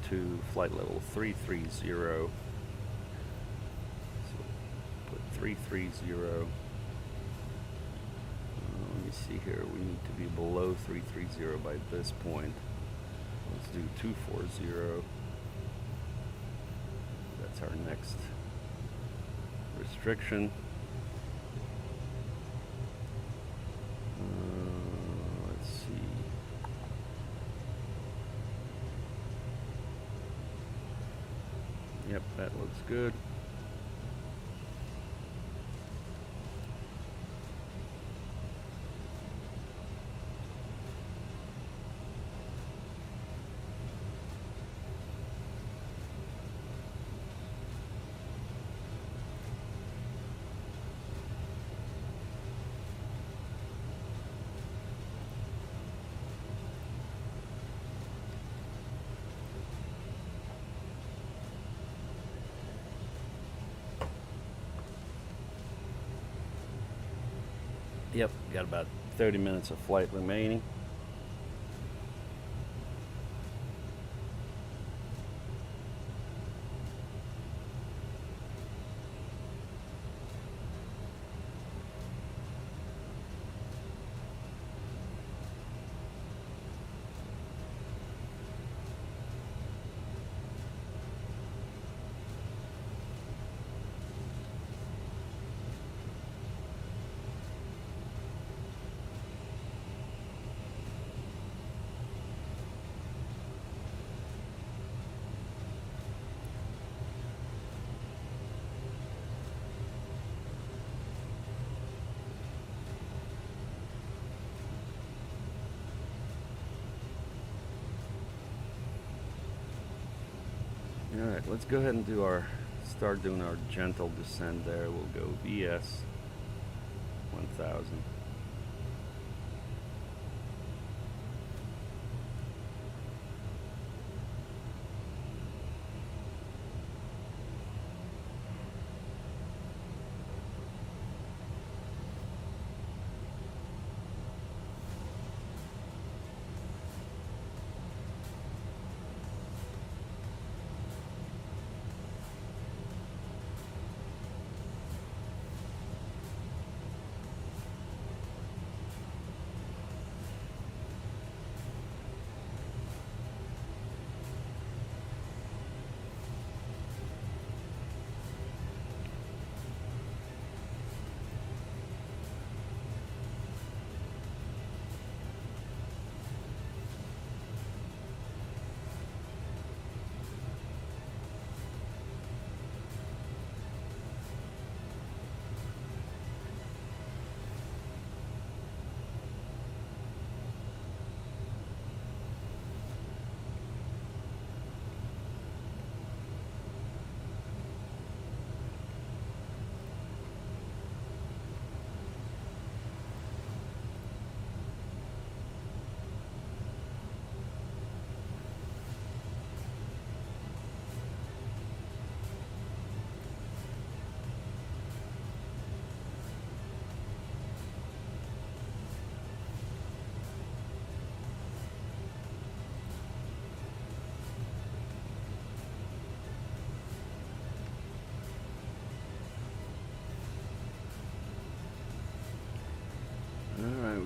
to flight level 330. 330. Let me see here. We need to be below 330 by this point. Let's do 240. That's our next restriction. Let's see. Yep, that looks good. Yep, got about 30 minutes of flight remaining. Alright, let's go ahead and start doing our gentle descent there. We'll go VS 1000.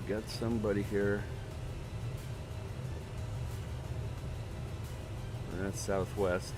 got somebody here. That's Southwest.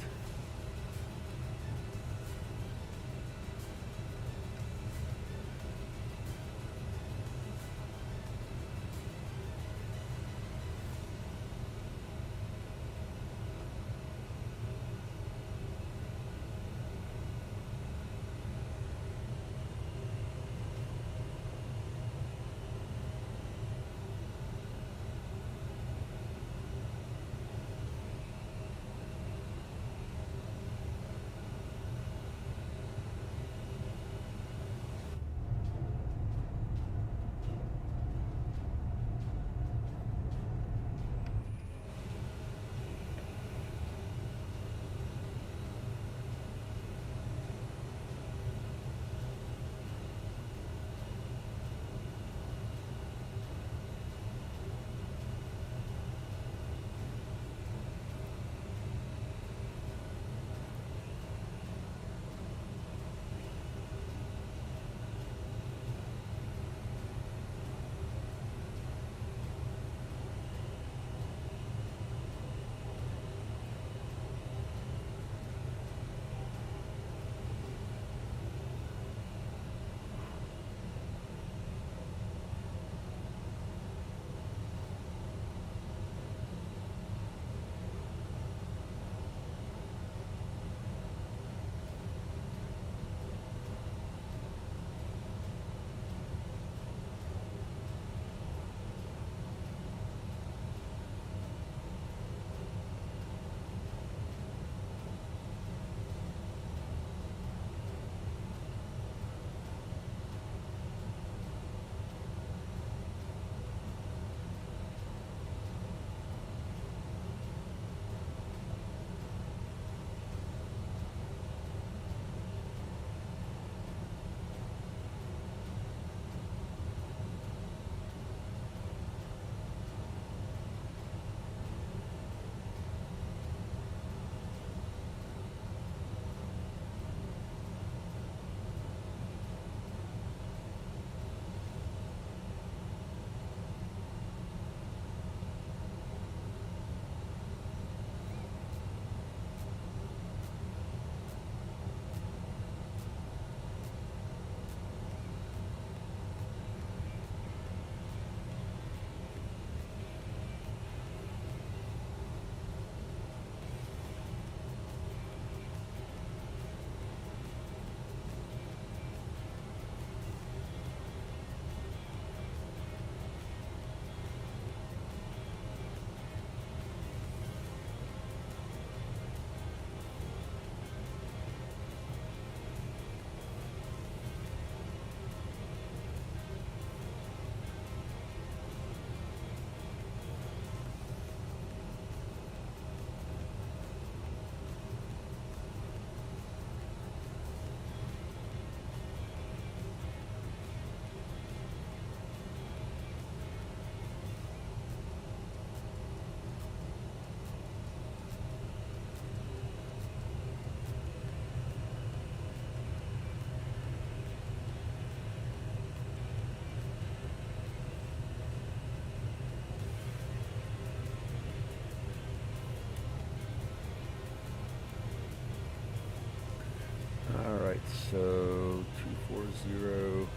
So 240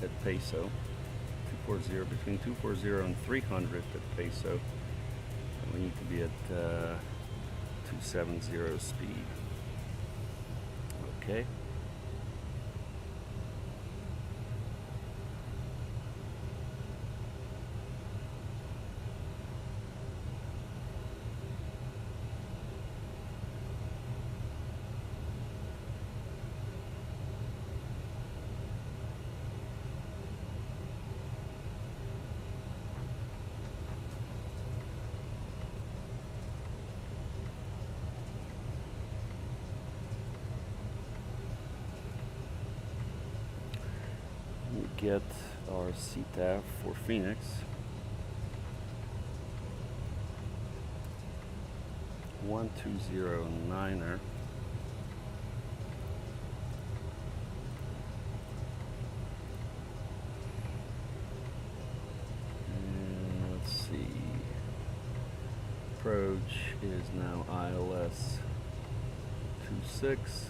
at peso. 240 between 240 and 300 at peso. And we need to be at 270 speed. Okay. Get our CTAF for Phoenix. 1209er. approach is now ILS 26.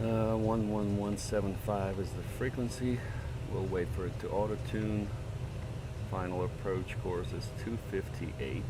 11175 is the frequency. We'll wait for it to auto tune. Final approach course is 258.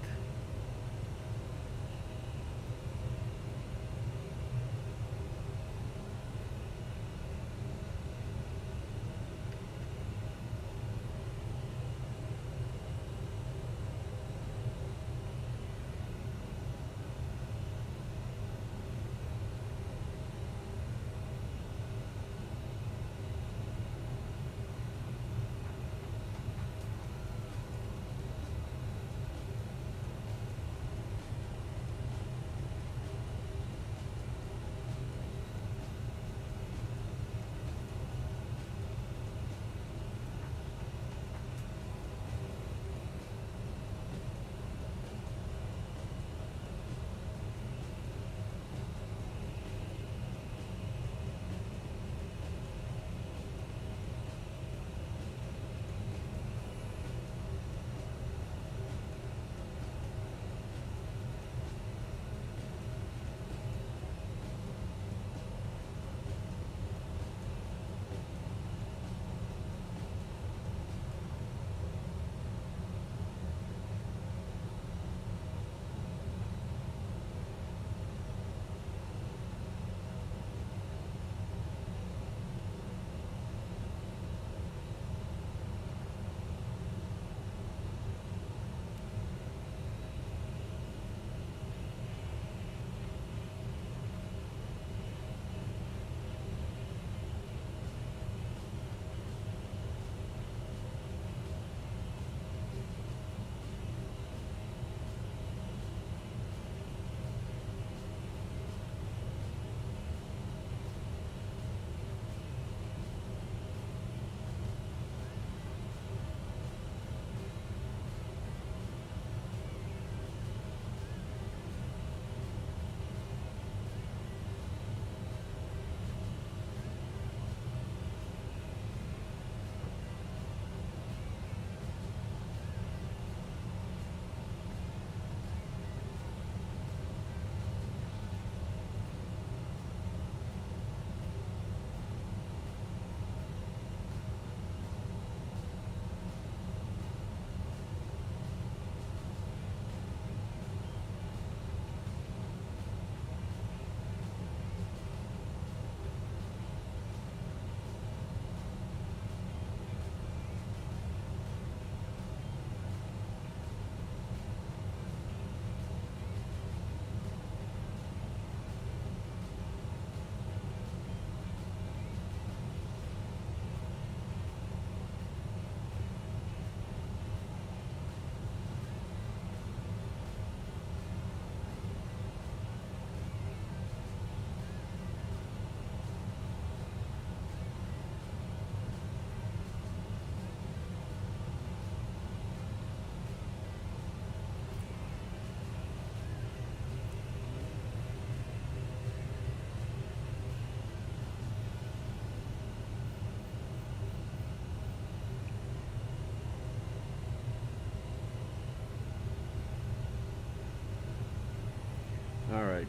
Alright,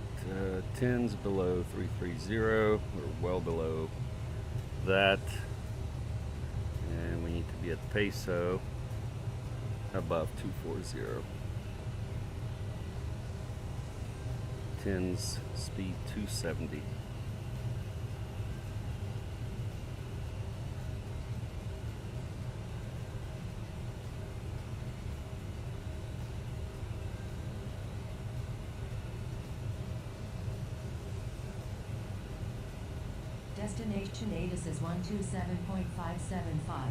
10's below 330, we're well below that, and we need to be at peso above 240. 10's speed 270. Destination ATIS is 127.575.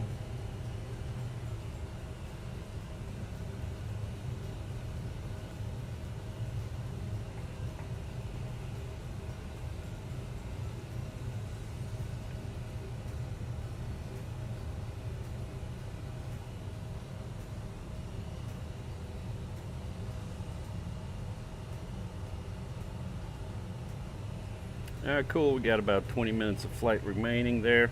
Alright, cool. We got about 20 minutes of flight remaining there.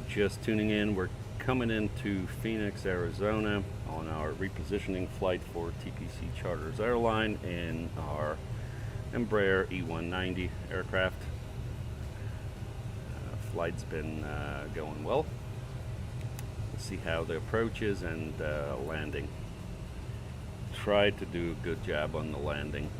If you're just tuning in, we're coming into Phoenix, Arizona. on our repositioning flight for TPC Charters Airline in our Embraer E190 aircraft. Flight's been going well. Let's see how the approach is and landing. Tried to do a good job on the landing.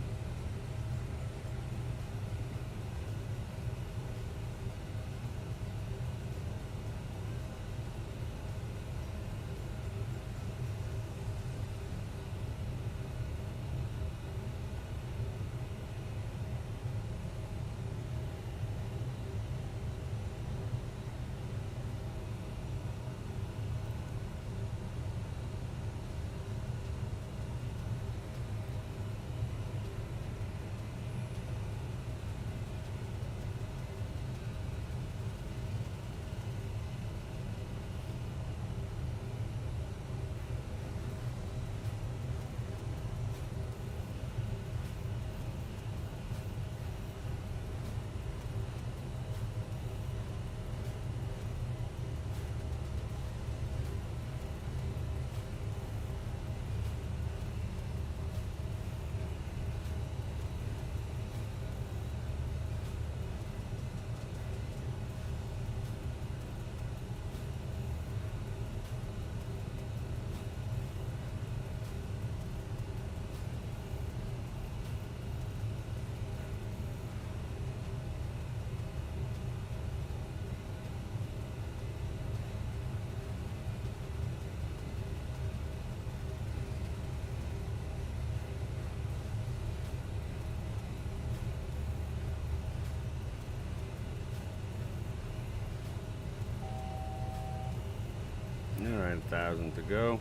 Alright, 1,000 to go.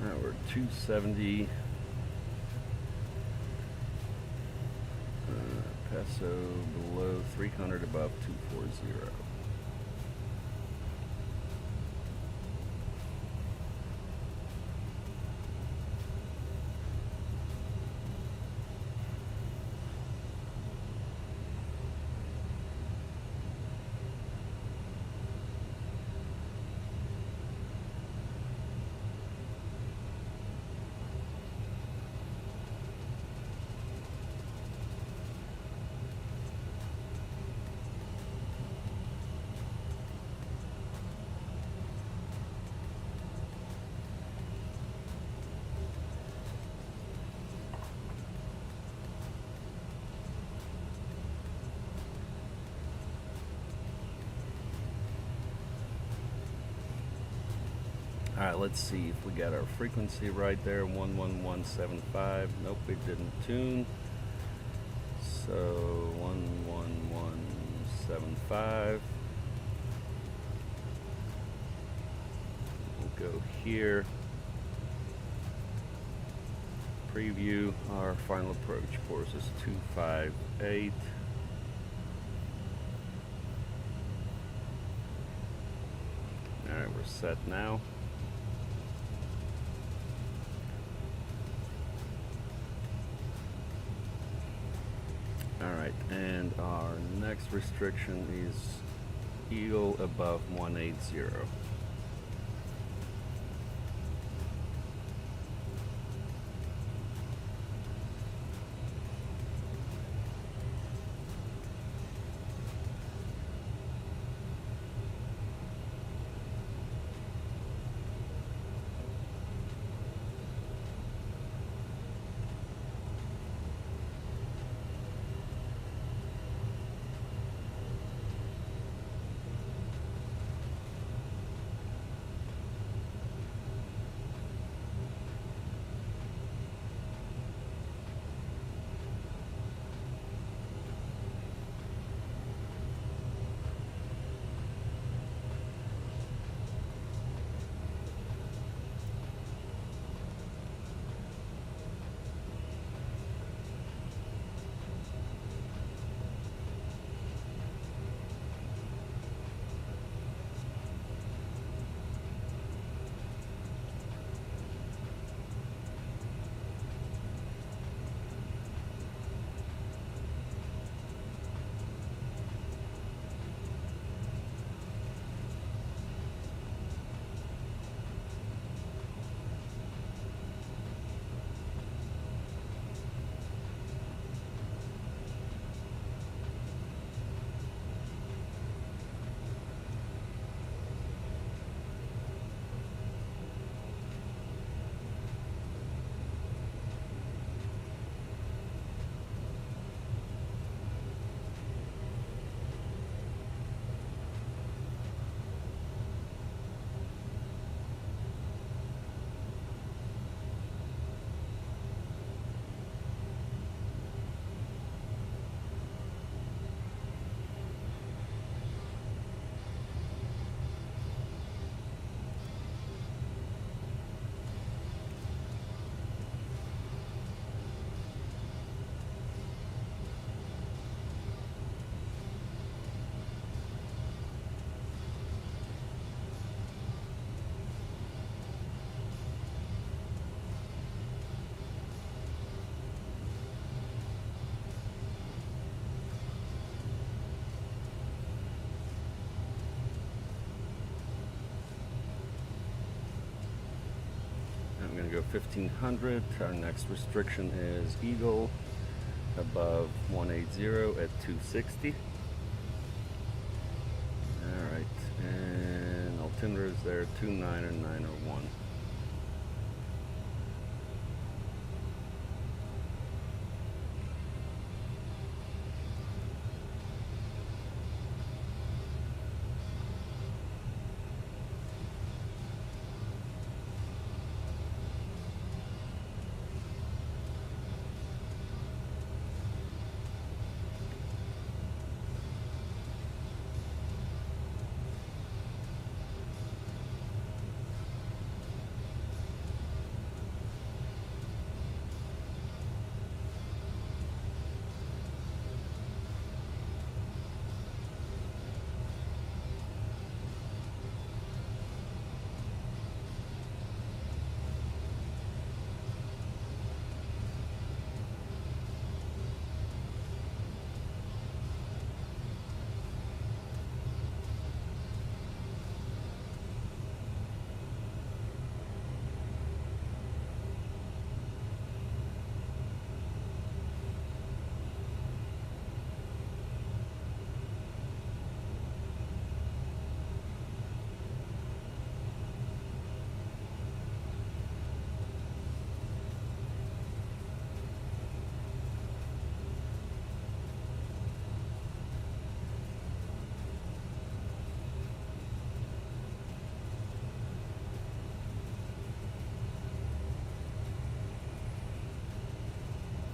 Alright, we're 270. Peso below 300, above 240. Alright, let's see if we got our frequency right there, 11175. Nope, it didn't tune. So 11175. We'll go here. Preview our final approach. Course is 258. Alright, we're set now. Alright, and our next restriction is Eagle above 180. going to go 1500. Our next restriction is Eagle above 180 at 260. Alright, and altimeter is there, 29901.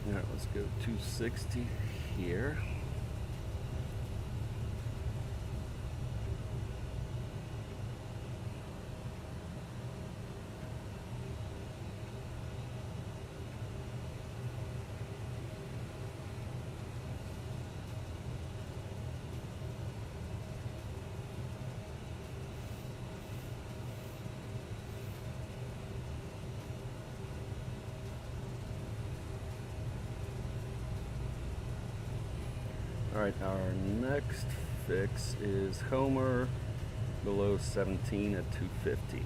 Alright, let's go 260 here. Alright, our next fix is Homer below 17 at 250.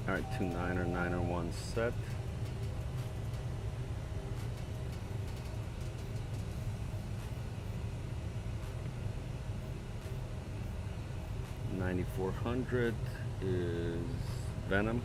Alright, 29901 set. $9,400 is Venom.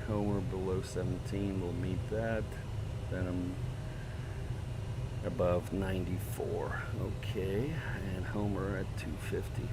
Homer below 17 will meet that. Venom above 94. Okay, and Homer at 250.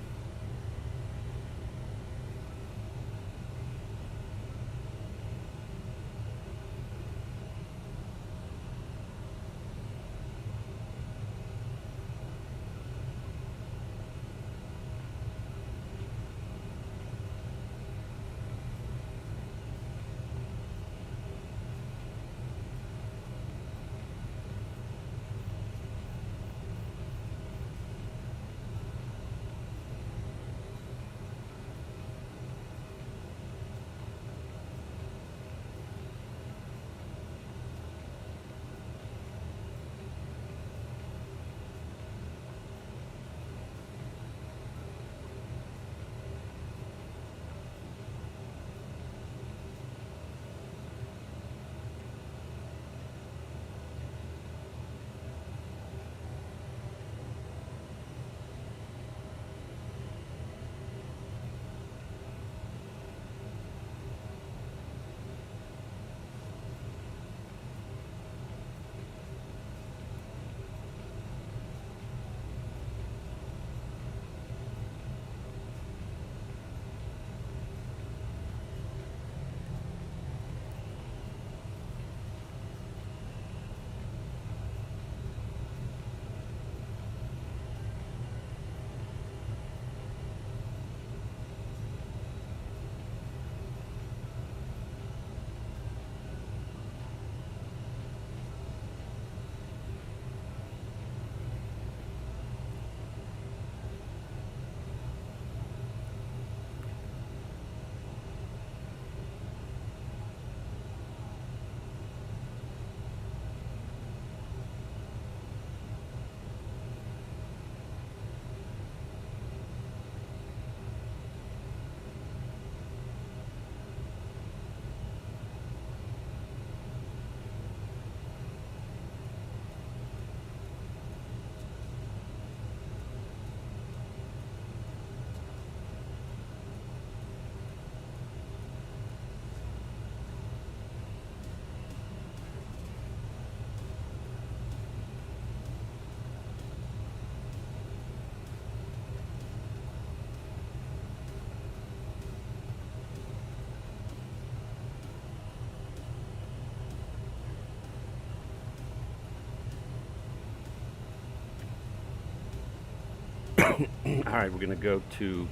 Alright, we're going to go to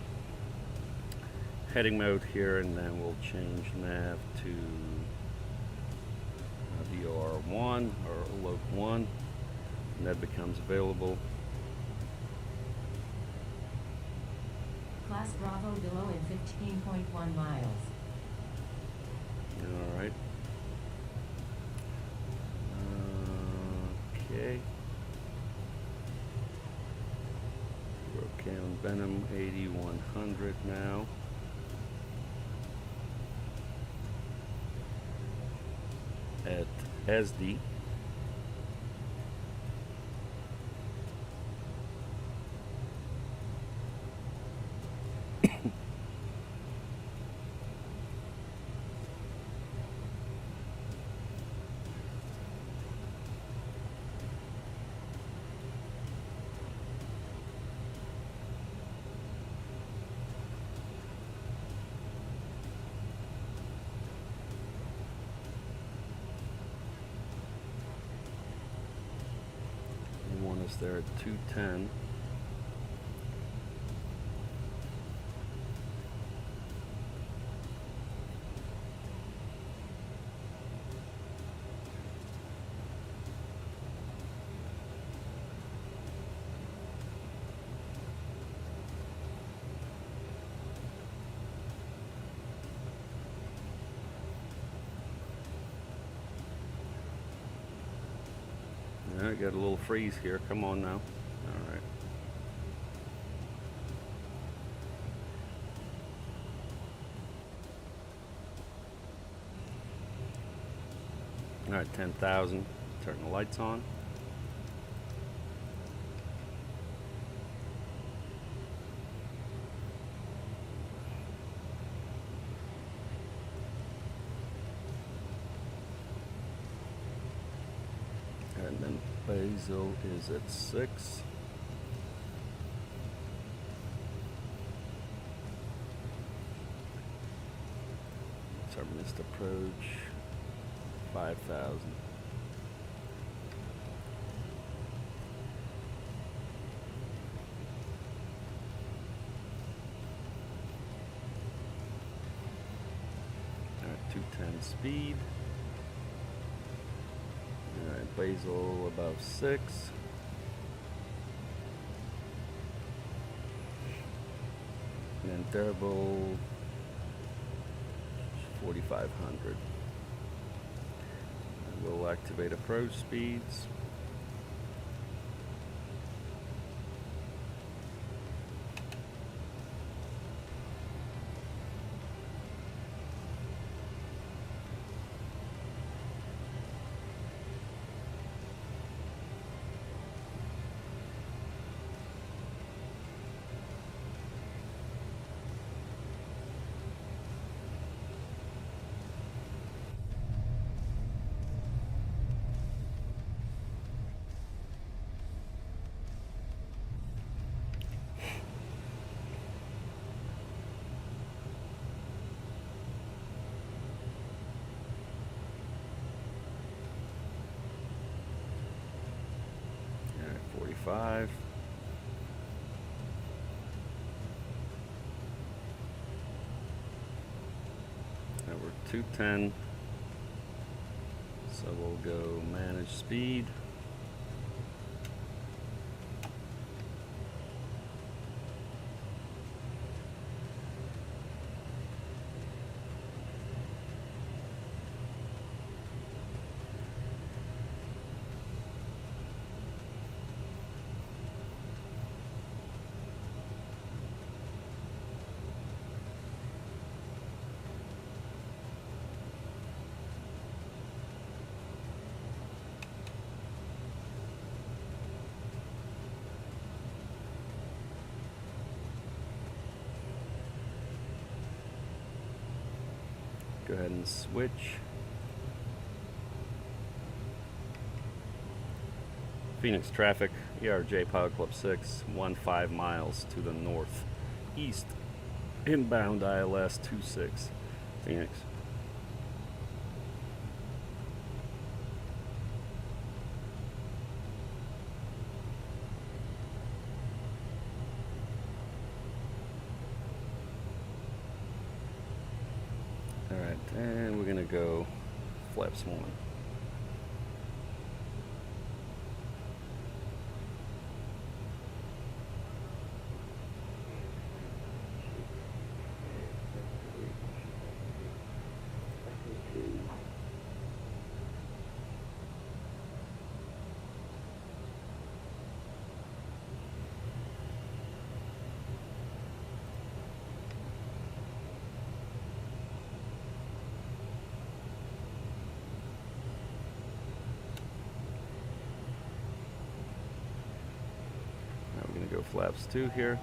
heading mode here, and then we'll change nav to VOR1 or Loc 1, and that becomes available. Class Bravo below in 15.1 miles. Alright. Okay. We're okay on Venom 8100 now. At SD. There at 210. I got a little freeze here. Come on now. All right. All right, 10,000. Turn the lights on. And then Basel is at 6. It's our missed approach, 5,000. All right, 210 speed. All right, Basel above 6. And then Durable 4,500. We'll activate approach speeds. All right, 45. Now we're 210. So we'll go manage speed. Go ahead and switch. Phoenix traffic, ERJ Pilot Club 6, 15 miles to the northeast. Inbound ILS 26, Phoenix. Alright, and we're gonna go flaps 1. Go flaps 2 here.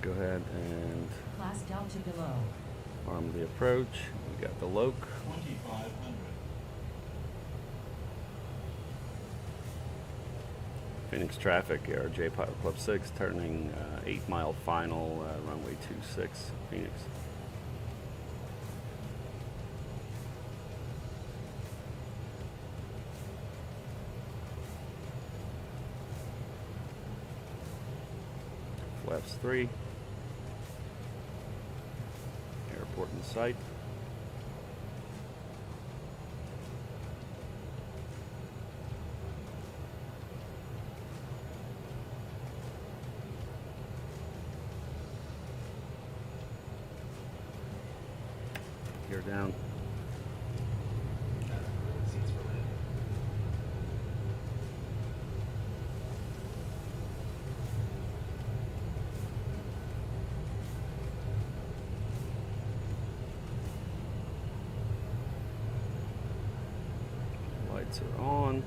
Go ahead and Class Delta below. arm the approach. We got the loc. 2,500. Phoenix traffic, ARJ Pilot Club 6, turning 8-mile final, runway 26, Phoenix. flaps 3. Airport in sight. Gear down. Seats for landing. Lights are on.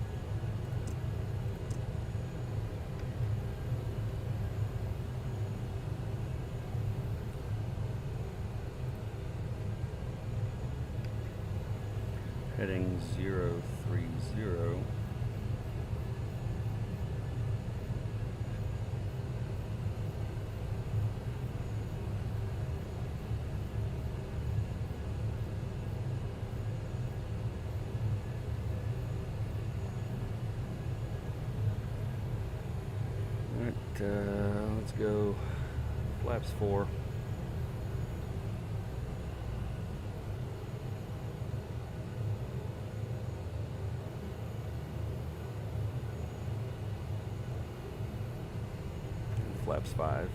Heading 030. Let's go flaps 4. And flaps 5.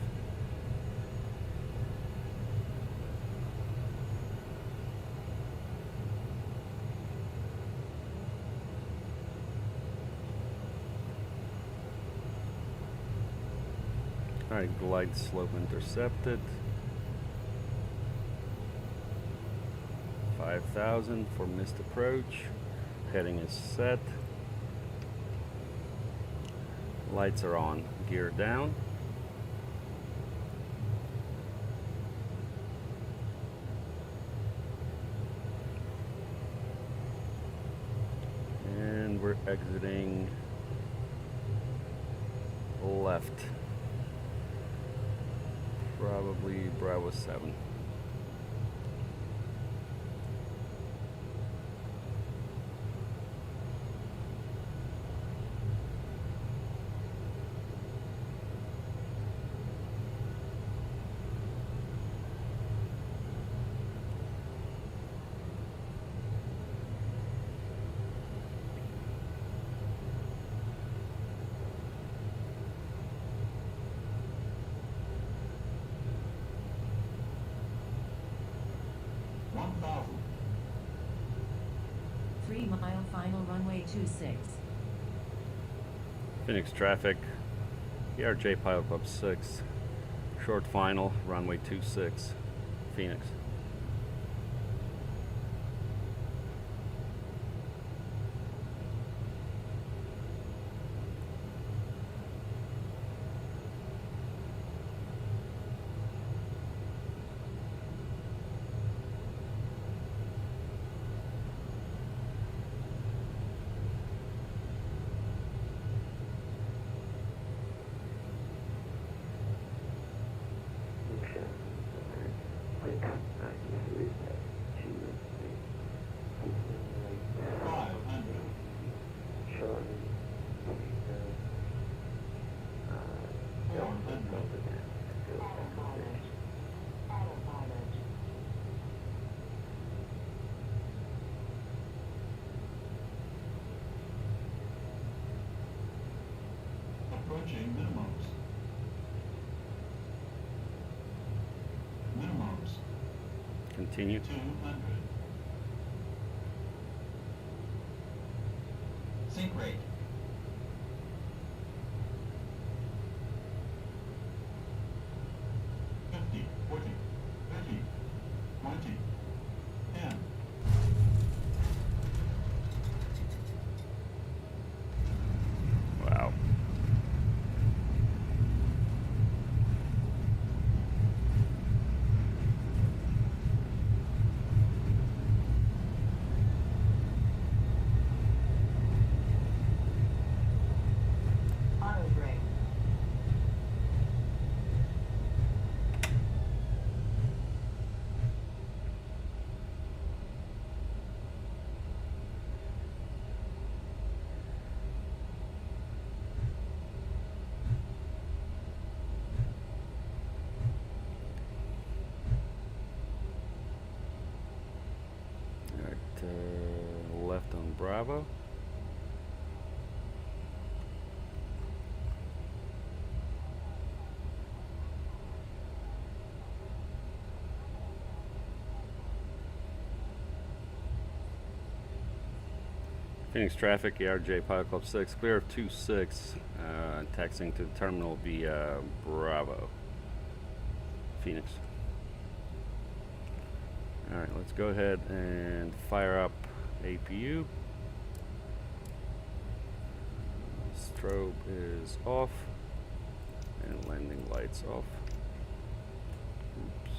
Alright, glide slope intercepted. 5,000 for missed approach. Heading is set. Lights are on. Gear down. And we're exiting left. Probably Bravo 7. Mile final runway 26. Phoenix traffic. ERJ Pilot Club 6. Short final, runway 26. Phoenix. Approaching minimums. Minimums. Continue. 200. Sync rate. 50, 40, 30, 20, 10. Wow. Bravo. Phoenix traffic, ERJ Pilot Club 6, clear of 26, taxiing to the terminal via Bravo. Phoenix. Alright, let's go ahead and fire up APU. Strobe is off, and landing lights off. Oops.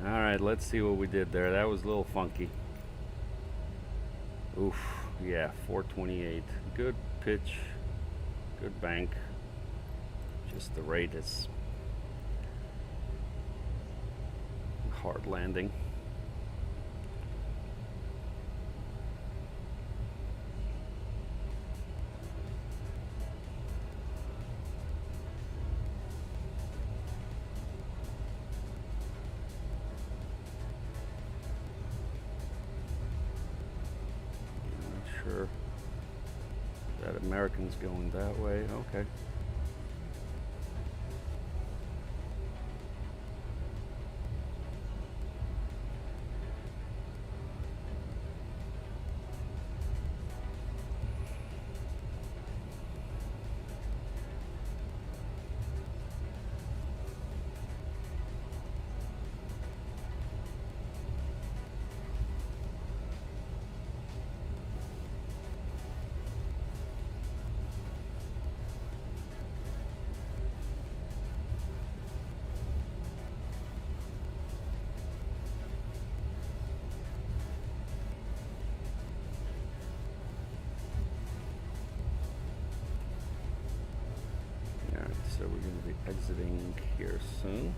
Alright, let's see what we did there. That was a little funky. Oof, yeah, 428. Good pitch, good bank. Just the rate is hard landing. Sure. That American's going that way. Okay. So we're going to be exiting here soon.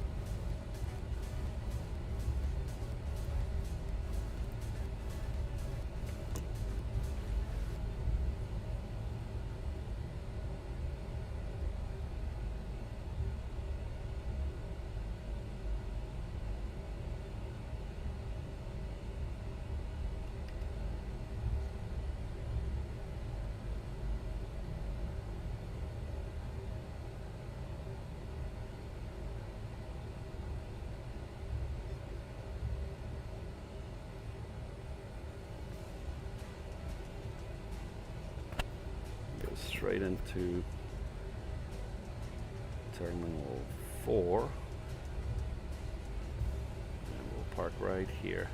Straight into Terminal 4, and we'll park right here.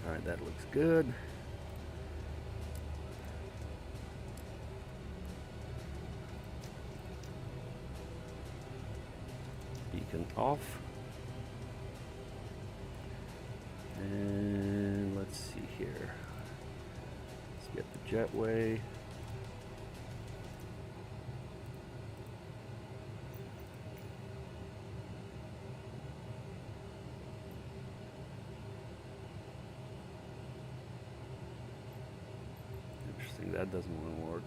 Alright, that looks good. Beacon off. And let's see here. Let's get the jetway. That doesn't want to work.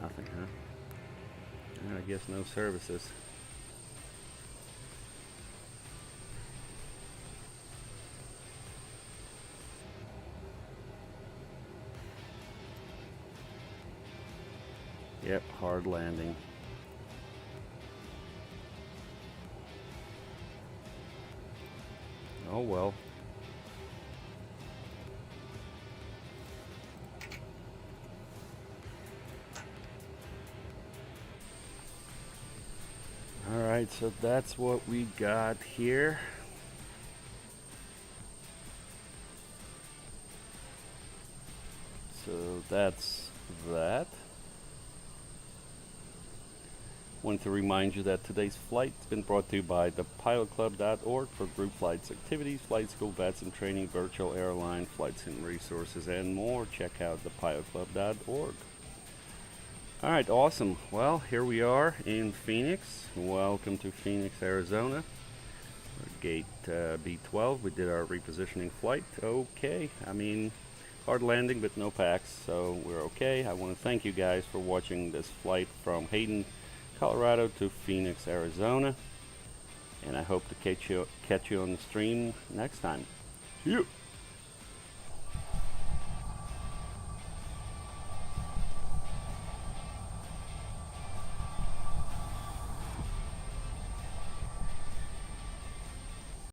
Nothing, huh? I guess no services. Yep, hard landing. Oh well. Alright, so that's what we got here. So that's that. Wanted to remind you that today's flight has been brought to you by thepilotclub.org for group flights, activities, flight school, VATSIM training, virtual airline, flight sim resources, and more. Check out thepilotclub.org. Alright, awesome. Well, here we are in Phoenix. Welcome to Phoenix, Arizona. Gate B12. We did our repositioning flight. Okay. I mean, hard landing, but no packs, so we're okay. I want to thank you guys for watching this flight from Hayden, Colorado to Phoenix, Arizona. And I hope to catch you on the stream next time. See you.